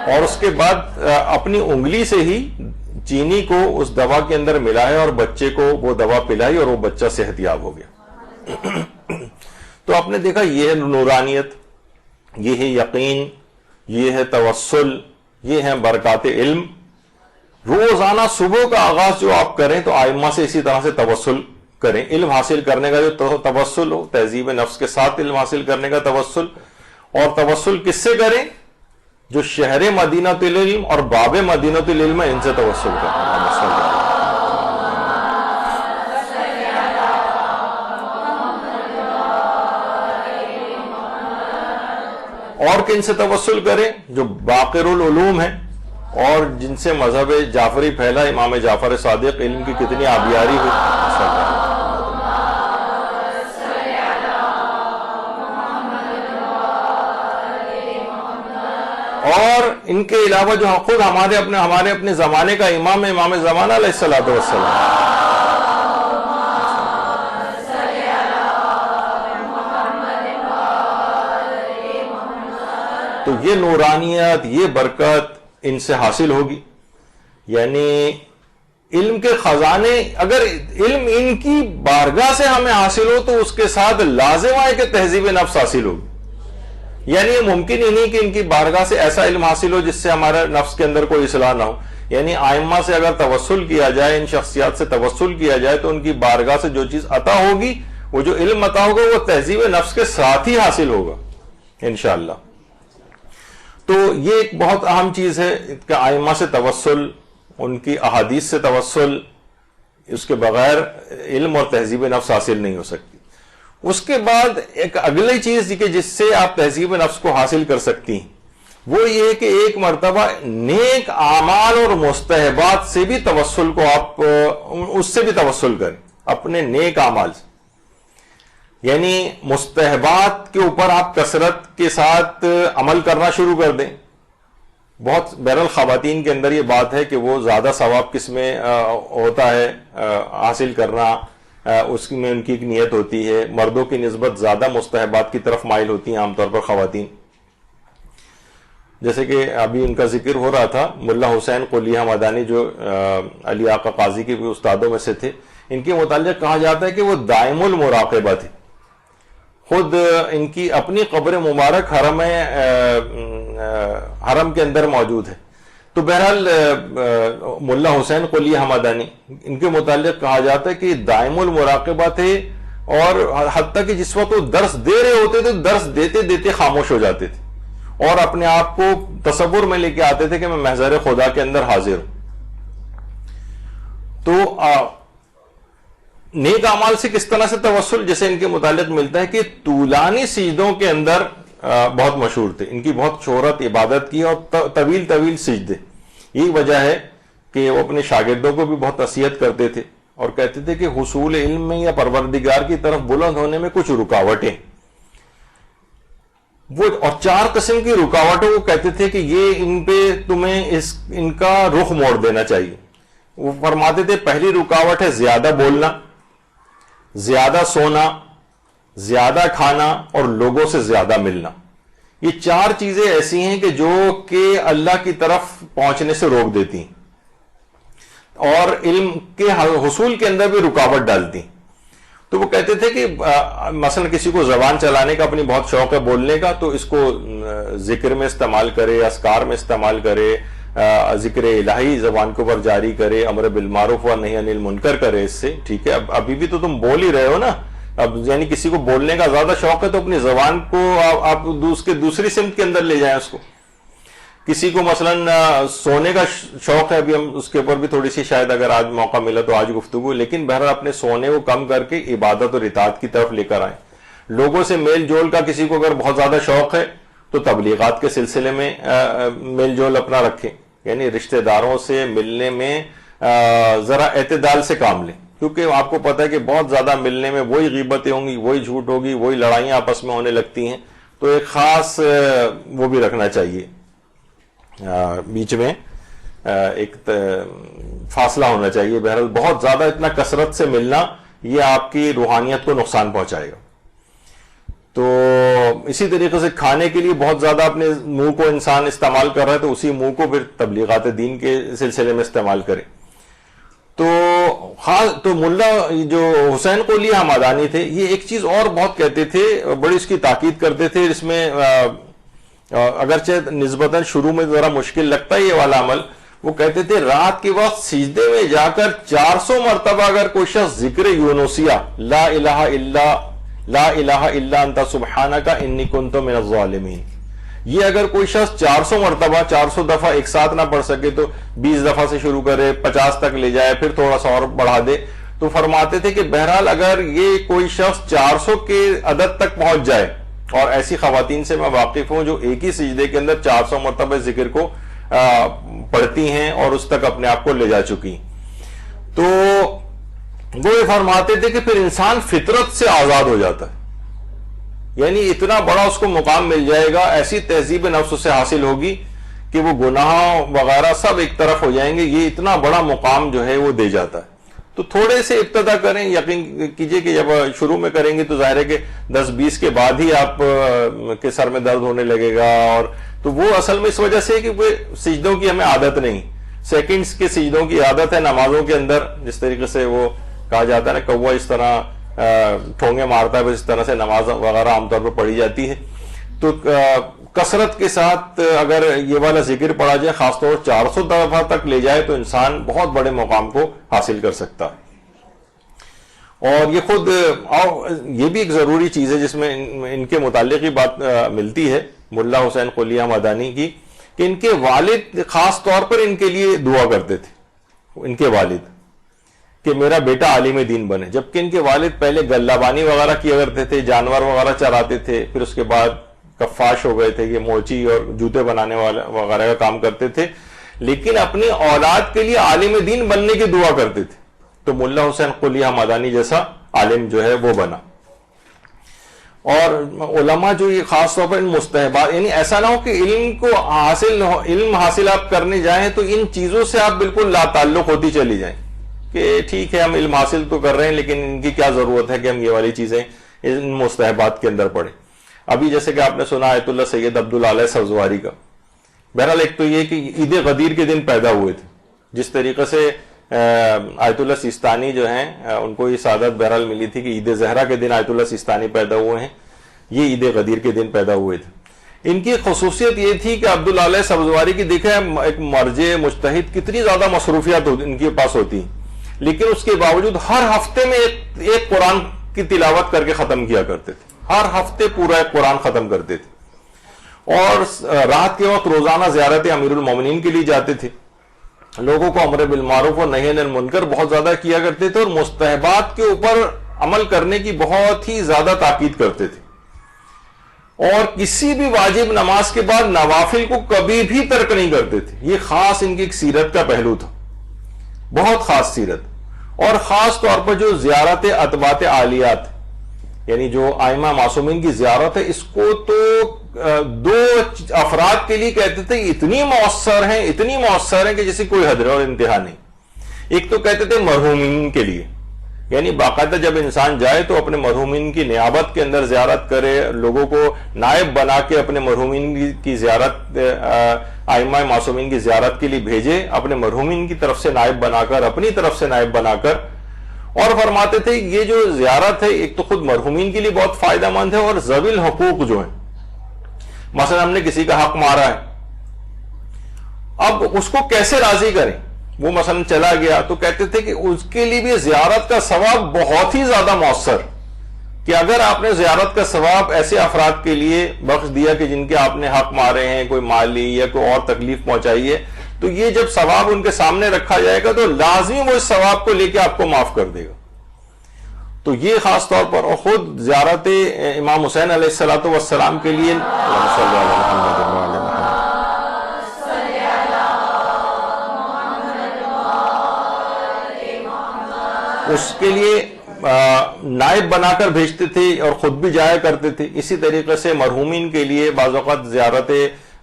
اور اس کے بعد اپنی انگلی سے ہی چینی کو اس دوا کے اندر ملایا اور بچے کو وہ دوا پلائی اور وہ بچہ صحت یاب ہو گیا. تو آپ نے دیکھا یہ ہے نورانیت, یہ ہے یقین, یہ ہے توسل, یہ ہے برکات علم. روزانہ صبح کا آغاز جو آپ کریں تو ائمہ سے اسی طرح سے توسل کریں. علم حاصل کرنے کا جو توسل ہو, تہذیب نفس کے ساتھ علم حاصل کرنے کا توسل. اور توسل کس سے کریں؟ جو شہر مدینہ العلم اور باب مدینہ العلم ہے, ان سے توسل کریں. اور کن سے توسل کریں؟ جو باقر العلوم ہیں اور جن سے مذہب جعفری پھیلا, امام جعفر صادق, علم کی کتنی آبیاری ہوئی. اور ان کے علاوہ جو خود ہمارے اپنے زمانے کا امام ہے, امام زمانہ علیہ الصلوۃ والسلام. تو یہ نورانیت, یہ برکت ان سے حاصل ہوگی. یعنی علم کے خزانے, اگر علم ان کی بارگاہ سے ہمیں حاصل ہو تو اس کے ساتھ لازم ہے کہ تہذیب نفس حاصل ہوگی. یعنی یہ ممکن ہی نہیں کہ ان کی بارگاہ سے ایسا علم حاصل ہو جس سے ہمارے نفس کے اندر کوئی اصلاح نہ ہو. یعنی ائمہ سے اگر توسل کیا جائے, ان شخصیات سے توسل کیا جائے, تو ان کی بارگاہ سے جو چیز عطا ہوگی, وہ جو علم عطا ہوگا, وہ تہذیب نفس کے ساتھ ہی حاصل ہوگا انشاءاللہ. تو یہ ایک بہت اہم چیز ہے کہ ائمہ سے توسل, ان کی احادیث سے توسل, اس کے بغیر علم اور تہذیب نفس حاصل نہیں ہو سکتی. اس کے بعد ایک اگلی چیز کہ جس سے آپ تہذیب نفس کو حاصل کر سکتی ہیں, وہ یہ ہے کہ ایک مرتبہ نیک اعمال اور مستحبات سے بھی توسل کو آپ اس سے بھی توسل کریں, اپنے نیک اعمال سے. یعنی مستحبات کے اوپر آپ کثرت کے ساتھ عمل کرنا شروع کر دیں. بہت بہرحال خواتین کے اندر یہ بات ہے کہ وہ زیادہ ثواب کس میں ہوتا ہے حاصل کرنا, اس میں ان کی ایک نیت ہوتی ہے. مردوں کی نسبت زیادہ مستحبات کی طرف مائل ہوتی ہیں عام طور پر خواتین. جیسے کہ ابھی ان کا ذکر ہو رہا تھا، ملا حسین قلیہ مدانی جو علی آقا قاضی کے بھی استادوں میں سے تھے، ان کے متعلق کہا جاتا ہے کہ وہ دائم المراقبہ تھے. خود ان کی اپنی قبر مبارک حرم کے اندر موجود ہے. تو بہرحال ملا حسین قلیہ مدانی ان کے متعلق کہا جاتا ہے کہ دائم المراقبہ تھے، اور حتیٰ کہ جس وقت وہ درس دے رہے ہوتے تھے درس دیتے دیتے خاموش ہو جاتے تھے اور اپنے آپ کو تصور میں لے کے آتے تھے کہ میں محضر خدا کے اندر حاضر ہوں. تو نیک اعمال سے کس طرح سے توسل، جیسے ان کے متعلق ملتا ہے کہ طولانی سجدوں کے اندر بہت مشہور تھے. ان کی بہت شہرت عبادت کی اور طویل طویل سجدے. یہی وجہ ہے کہ وہ اپنے شاگردوں کو بھی بہت نصیحت کرتے تھے اور کہتے تھے کہ حصول علم میں یا پروردگار کی طرف بلند ہونے میں کچھ رکاوٹیں، وہ اور 4 قسم کی رکاوٹوں کو کہتے تھے کہ یہ ان پہ تمہیں ان کا رخ موڑ دینا چاہیے. وہ فرماتے تھے پہلی رکاوٹ ہے زیادہ بولنا، زیادہ سونا، زیادہ کھانا اور لوگوں سے زیادہ ملنا. یہ 4 چیزیں ایسی ہیں کہ جو کہ اللہ کی طرف پہنچنے سے روک دیتی ہیں اور علم کے حصول کے اندر بھی رکاوٹ ڈالتی. تو وہ کہتے تھے کہ مثلا کسی کو زبان چلانے کا اپنی بہت شوق ہے بولنے کا، تو اس کو ذکر میں استعمال کرے، اذکار میں استعمال کرے، ذکر الہی زبان کے اوپر جاری کرے، امر بالمعروف و نہی عن المنکر کرے. اس سے ٹھیک ہے، ابھی بھی تو تم بول ہی رہے ہو نا. اب یعنی کسی کو بولنے کا زیادہ شوق ہے تو اپنی زبان کو آپ دوسری سمت کے اندر لے جائیں اس کو. کسی کو مثلا سونے کا شوق ہے، ابھی ہم اس کے اوپر بھی تھوڑی سی شاید اگر آج موقع ملا تو آج گفتگو، لیکن بہرحال اپنے سونے کو کم کر کے عبادت اور اطاعت کی طرف لے کر آئیں. لوگوں سے میل جول کا کسی کو اگر بہت زیادہ شوق ہے تو تبلیغات کے سلسلے میں میل جول اپنا رکھیں، یعنی رشتہ داروں سے ملنے میں ذرا اعتدال سے کام لیں، کیونکہ آپ کو پتہ ہے کہ بہت زیادہ ملنے میں وہی غیبتیں ہوں گی، وہی جھوٹ ہوگی، وہی لڑائیاں آپس میں ہونے لگتی ہیں. تو ایک خاص وہ بھی رکھنا چاہیے، بیچ میں ایک فاصلہ ہونا چاہیے. بہرحال بہت زیادہ اتنا کثرت سے ملنا یہ آپ کی روحانیت کو نقصان پہنچائے گا. تو اسی طریقے سے کھانے کے لیے بہت زیادہ اپنے منہ کو انسان استعمال کر رہا ہے تو اسی منہ کو پھر تبلیغات دین کے سلسلے میں استعمال کرے. تو ملا جو حسین قلیہ مدانی تھے یہ ایک چیز اور بہت کہتے تھے، بڑی اس کی تاکید کرتے تھے. اس میں اگرچہ نسبتاً شروع میں ذرا مشکل لگتا ہے یہ والا عمل، وہ کہتے تھے رات کے وقت سجدے میں جا کر 400 مرتبہ اگر کوئی شخص ذکر یونسیہ لا الہ الا انت سبحانک انی کنت من الظالمین، یہ اگر کوئی شخص 400 مرتبہ 400 دفعہ ایک ساتھ نہ پڑھ سکے تو 20 دفعہ سے شروع کرے، 50 تک لے جائے، پھر تھوڑا سا اور بڑھا دے. تو فرماتے تھے کہ بہرحال اگر یہ کوئی شخص 400 کے عدد تک پہنچ جائے، اور ایسی خواتین سے میں واقف ہوں جو ایک ہی سجدے کے اندر 400 مرتبہ ذکر کو پڑھتی ہیں اور اس تک اپنے آپ کو لے جا چکی، تو وہ یہ فرماتے تھے کہ پھر انسان فطرت سے آزاد ہو جاتا ہے. یعنی اتنا بڑا اس کو مقام مل جائے گا، ایسی تہذیب نفس سے حاصل ہوگی کہ وہ گناہ وغیرہ سب ایک طرف ہو جائیں گے. یہ اتنا بڑا مقام جو ہے وہ دے جاتا ہے. تو تھوڑے سے ابتدا کریں، یقین کیجئے کہ جب شروع میں کریں گے تو ظاہر ہے کہ 10-20 کے بعد ہی آپ کے سر میں درد ہونے لگے گا. اور تو وہ اصل میں اس وجہ سے کہ سجدوں کی ہمیں عادت نہیں، سیکنڈز کے سجدوں کی عادت ہے نمازوں کے اندر. جس طریقے سے وہ کہا جاتا ہے نا کوا اس طرح ٹھونگے مارتا ہے، اس طرح سے نماز وغیرہ عام طور پر پڑھی جاتی ہے. تو کثرت کے ساتھ اگر یہ والا ذکر پڑھا جائے، خاص طور 400 دفعہ تک لے جائے تو انسان بہت بڑے مقام کو حاصل کر سکتا ہے. اور یہ خود یہ بھی ایک ضروری چیز ہے جس میں ان کے متعلق ہی بات ملتی ہے ملا حسین قلیہ مدانی کی، کہ ان کے والد خاص طور پر ان کے لیے دعا کرتے تھے، ان کے والد، کہ میرا بیٹا عالم دین بنے. جبکہ ان کے والد پہلے گلہ بانی وغیرہ کیا کرتے تھے، جانور وغیرہ چراتے تھے، پھر اس کے بعد کفاش ہو گئے تھے، یہ موچی اور جوتے بنانے والے وغیرہ کا کام کرتے تھے، لیکن اپنی اولاد کے لیے عالم دین بننے کی دعا کرتے تھے. تو ملا حسین قلیہ مدانی جیسا عالم جو ہے وہ بنا. اور علماء جو یہ خاص طور پر ان مستحبات، یعنی ایسا نہ ہو کہ علم حاصل آپ کرنے جائیں تو ان چیزوں سے آپ بالکل لا تعلق ہوتی چلی جائیں کہ ٹھیک ہے ہم علم حاصل تو کر رہے ہیں لیکن ان کی کیا ضرورت ہے کہ ہم یہ والی چیزیں ان مستحبات کے اندر پڑھیں. ابھی جیسے کہ آپ نے سنا آیت اللہ سید عبدالعلی سبزواری کا بہرحال ایک تو یہ کہ عید غدیر کے دن پیدا ہوئے تھے، جس طریقے سے آیت اللہ سیستانی جو ہیں ان کو یہ سعادت بہرحال ملی تھی کہ عید زہرا کے دن آیت اللہ سیستانی پیدا ہوئے ہیں، یہ عید غدیر کے دن پیدا ہوئے تھے۔ ان کی خصوصیت یہ تھی کہ عبداللہ سبزواری کی دیکھیں ایک مرجع مجتہد کتنی زیادہ مصروفیات ان کے پاس ہوتی ہیں، لیکن اس کے باوجود ہر ہفتے میں ایک قرآن کی تلاوت کر کے ختم کیا کرتے تھے، ہر ہفتے پورا ایک قرآن ختم کرتے تھے، اور رات کے وقت روزانہ زیارت امیر المومنین کے لیے جاتے تھے، لوگوں کو امر بالمعروف اور نہی عن المنکر بہت زیادہ کیا کرتے تھے، اور مستحبات کے اوپر عمل کرنے کی بہت ہی زیادہ تاکید کرتے تھے، اور کسی بھی واجب نماز کے بعد نوافل کو کبھی بھی ترک نہیں کرتے تھے۔ یہ خاص ان کی ایک سیرت کا پہلو تھا، بہت خاص سیرت، اور خاص طور پر جو زیارت اتباط عالیات یعنی جو ائمہ معصومین کی زیارت ہے، اس کو تو دو افراد کے لیے کہتے تھے اتنی مؤثر ہیں کہ جیسے کوئی حد اور انتہا نہیں۔ ایک تو کہتے تھے مرحومین کے لیے، یعنی باقاعدہ جب انسان جائے تو اپنے مرحومین کی نیابت کے اندر زیارت کرے، لوگوں کو نائب بنا کے اپنے مرحومین کی زیارت، ائمہ معصومین کی زیارت کے لیے بھیجے، اپنے مرحومین کی طرف سے نائب بنا کر، اپنی طرف سے نائب بنا کر، اور فرماتے تھے یہ جو زیارت ہے ایک تو خود مرحومین کے لیے بہت فائدہ مند ہے، اور ذوی الحقوق جو ہیں، مثلا ہم نے کسی کا حق مارا ہے، اب اس کو کیسے راضی کریں، وہ مثلا چلا گیا، تو کہتے تھے کہ اس کے لیے بھی زیارت کا ثواب بہت ہی زیادہ مؤثر، کہ اگر آپ نے زیارت کا ثواب ایسے افراد کے لیے بخش دیا کہ جن کے آپ نے حق مارے ہیں، کوئی مالی یا کوئی اور تکلیف پہنچائی ہے، تو یہ جب ثواب ان کے سامنے رکھا جائے گا تو لازمی وہ اس ثواب کو لے کے آپ کو معاف کر دے گا۔ تو یہ خاص طور پر، اور خود زیارت امام حسین علیہ السلام کے لیے اس کے لیے نائب بنا کر بھیجتے تھے اور خود بھی جایا کرتے تھے۔ اسی طریقے سے مرحومین کے لیے بعض اوقات زیارت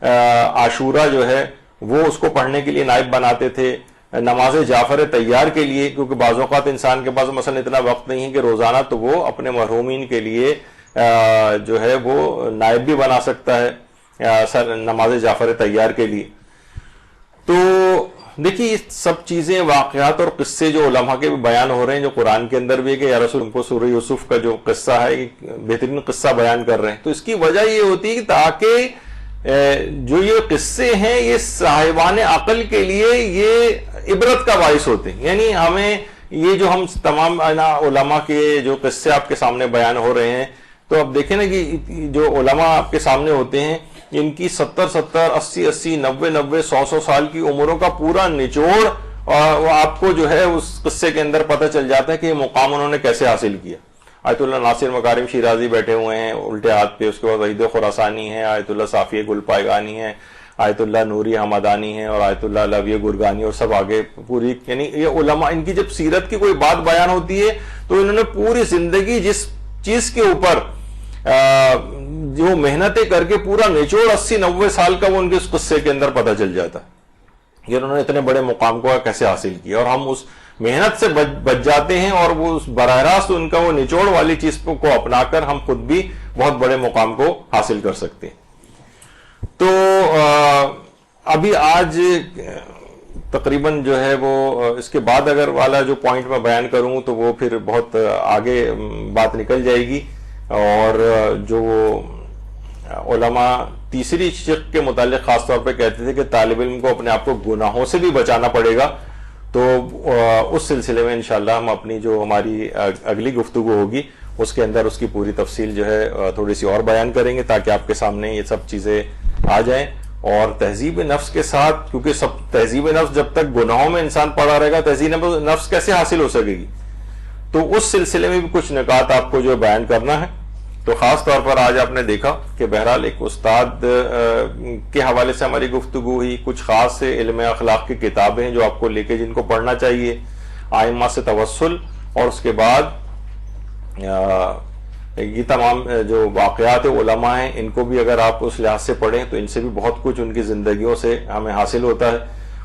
عاشورہ جو ہے وہ اس کو پڑھنے کے لیے نائب بناتے تھے، نماز جعفر طیار کے لیے، کیونکہ بعض اوقات انسان کے پاس مثلا اتنا وقت نہیں ہے کہ روزانہ تو وہ اپنے مرحومین کے لیے جو ہے وہ نائب بھی بنا سکتا ہے نماز جعفر طیار کے لیے۔ تو دیکھیے یہ سب چیزیں، واقعات اور قصے جو علماء کے بھی بیان ہو رہے ہیں، جو قرآن کے اندر بھی ہے کہ یا رسول کو سورہ یوسف کا جو قصہ ہے ایک بہترین قصہ بیان کر رہے ہیں، تو اس کی وجہ یہ ہوتی ہے کہ تاکہ جو یہ قصے ہیں یہ صاحبان عقل کے لیے یہ عبرت کا باعث ہوتے ہیں، یعنی ہمیں یہ جو ہم تمام علماء کے جو قصے آپ کے سامنے بیان ہو رہے ہیں، تو اب دیکھیں نا کہ جو علماء آپ کے سامنے ہوتے ہیں ان کی 70 80 90 100 سال کی عمروں کا پورا نچوڑ وہ آپ کو جو ہے اس قصے کے اندر پتہ چل جاتا ہے کہ یہ مقام انہوں نے کیسے حاصل کیا۔ آیت اللہ ناصر مکارم شیرازی بیٹھے ہوئے ہیں الٹے ہاتھ پہ، اس کے بعد وحید خراسانی ہے، آیت اللہ صافی گل پائگانی ہے، آیت اللہ نوری حمدانی ہے، اور آیت اللہ علوی گرگانی، اور سب آگے پوری، یعنی یہ علماء ان کی جب سیرت کی کوئی بات بیان ہوتی ہے تو انہوں نے پوری زندگی جس چیز کے اوپر جو محنتیں کر کے پورا نچوڑ 80 90 سال کا وہ ان کے اس قصے کے اندر پتہ چل جاتا ہے کہ انہوں نے اتنے بڑے مقام کو کیسے حاصل کیا، اور ہم اس محنت سے بچ جاتے ہیں، اور وہ براہ راست ان کا وہ نچوڑ والی چیز کو اپنا کر ہم خود بھی بہت بڑے مقام کو حاصل کر سکتے ہیں۔ تو ابھی آج تقریباً جو ہے وہ اس کے بعد اگر والا جو پوائنٹ میں بیان کروں تو وہ پھر بہت آگے بات نکل جائے گی، اور جو علماء تیسری شق کے متعلق خاص طور پہ کہتے تھے کہ طالب علم کو اپنے آپ کو گناہوں سے بھی بچانا پڑے گا، تو اس سلسلے میں انشاءاللہ ہم اپنی جو ہماری اگلی گفتگو ہوگی اس کے اندر اس کی پوری تفصیل جو ہے تھوڑی سی اور بیان کریں گے، تاکہ آپ کے سامنے یہ سب چیزیں آ جائیں۔ اور تہذیب نفس کے ساتھ، کیونکہ سب تہذیب نفس جب تک گناہوں میں انسان پڑا رہے گا تہذیب نفس کیسے حاصل ہو سکے گی، تو اس سلسلے میں بھی کچھ نکات آپ کو جو بیان کرنا ہے۔ تو خاص طور پر آج آپ نے دیکھا کہ بہرحال ایک استاد کے حوالے سے ہماری گفتگو ہوئی، کچھ خاص علم اخلاق کی کتابیں ہیں جو آپ کو لے کے جن کو پڑھنا چاہیے، ائمہ سے توسل، اور اس کے بعد یہ تمام جو واقعات علماء ہیں ان کو بھی اگر آپ اس لحاظ سے پڑھیں تو ان سے بھی بہت کچھ ان کی زندگیوں سے ہمیں حاصل ہوتا ہے،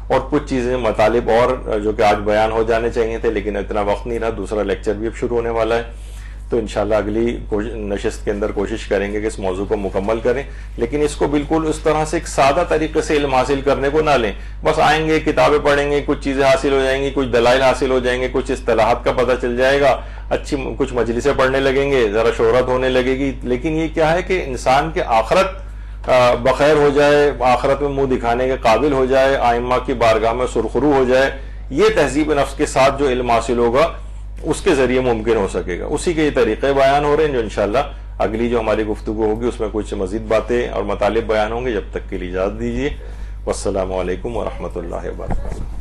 اور کچھ چیزیں مطالب اور جو کہ آج بیان ہو جانے چاہیے تھے لیکن اتنا وقت نہیں رہا، دوسرا لیکچر بھی اب شروع ہونے والا ہے، تو انشاءاللہ اگلی نشست کے اندر کوشش کریں گے کہ اس موضوع کو مکمل کریں، لیکن اس کو بالکل اس طرح سے ایک سادہ طریقے سے علم حاصل کرنے کو نہ لیں، بس آئیں گے کتابیں پڑھیں گے، کچھ چیزیں حاصل ہو جائیں گی، کچھ دلائل حاصل ہو جائیں گے، کچھ اصطلاحات کا پتہ چل جائے گا، اچھی کچھ مجلسیں پڑھنے لگیں گے، ذرا شہرت ہونے لگے گی، لیکن یہ کیا ہے کہ انسان کے آخرت بخیر ہو جائے، آخرت میں منہ دکھانے کے قابل ہو جائے، آئمہ کی بارگاہ میں سرخرو ہو جائے، یہ تہذیب نفس کے ساتھ جو علم حاصل ہوگا اس کے ذریعے ممکن ہو سکے گا۔ اسی کے یہ طریقے بیان ہو رہے ہیں جو انشاءاللہ اگلی جو ہماری گفتگو ہوگی اس میں کچھ مزید باتیں اور مطالب بیان ہوں گے۔ جب تک کے لیے اجازت دیجیے، والسلام علیکم ورحمۃ اللہ وبرکاتہ۔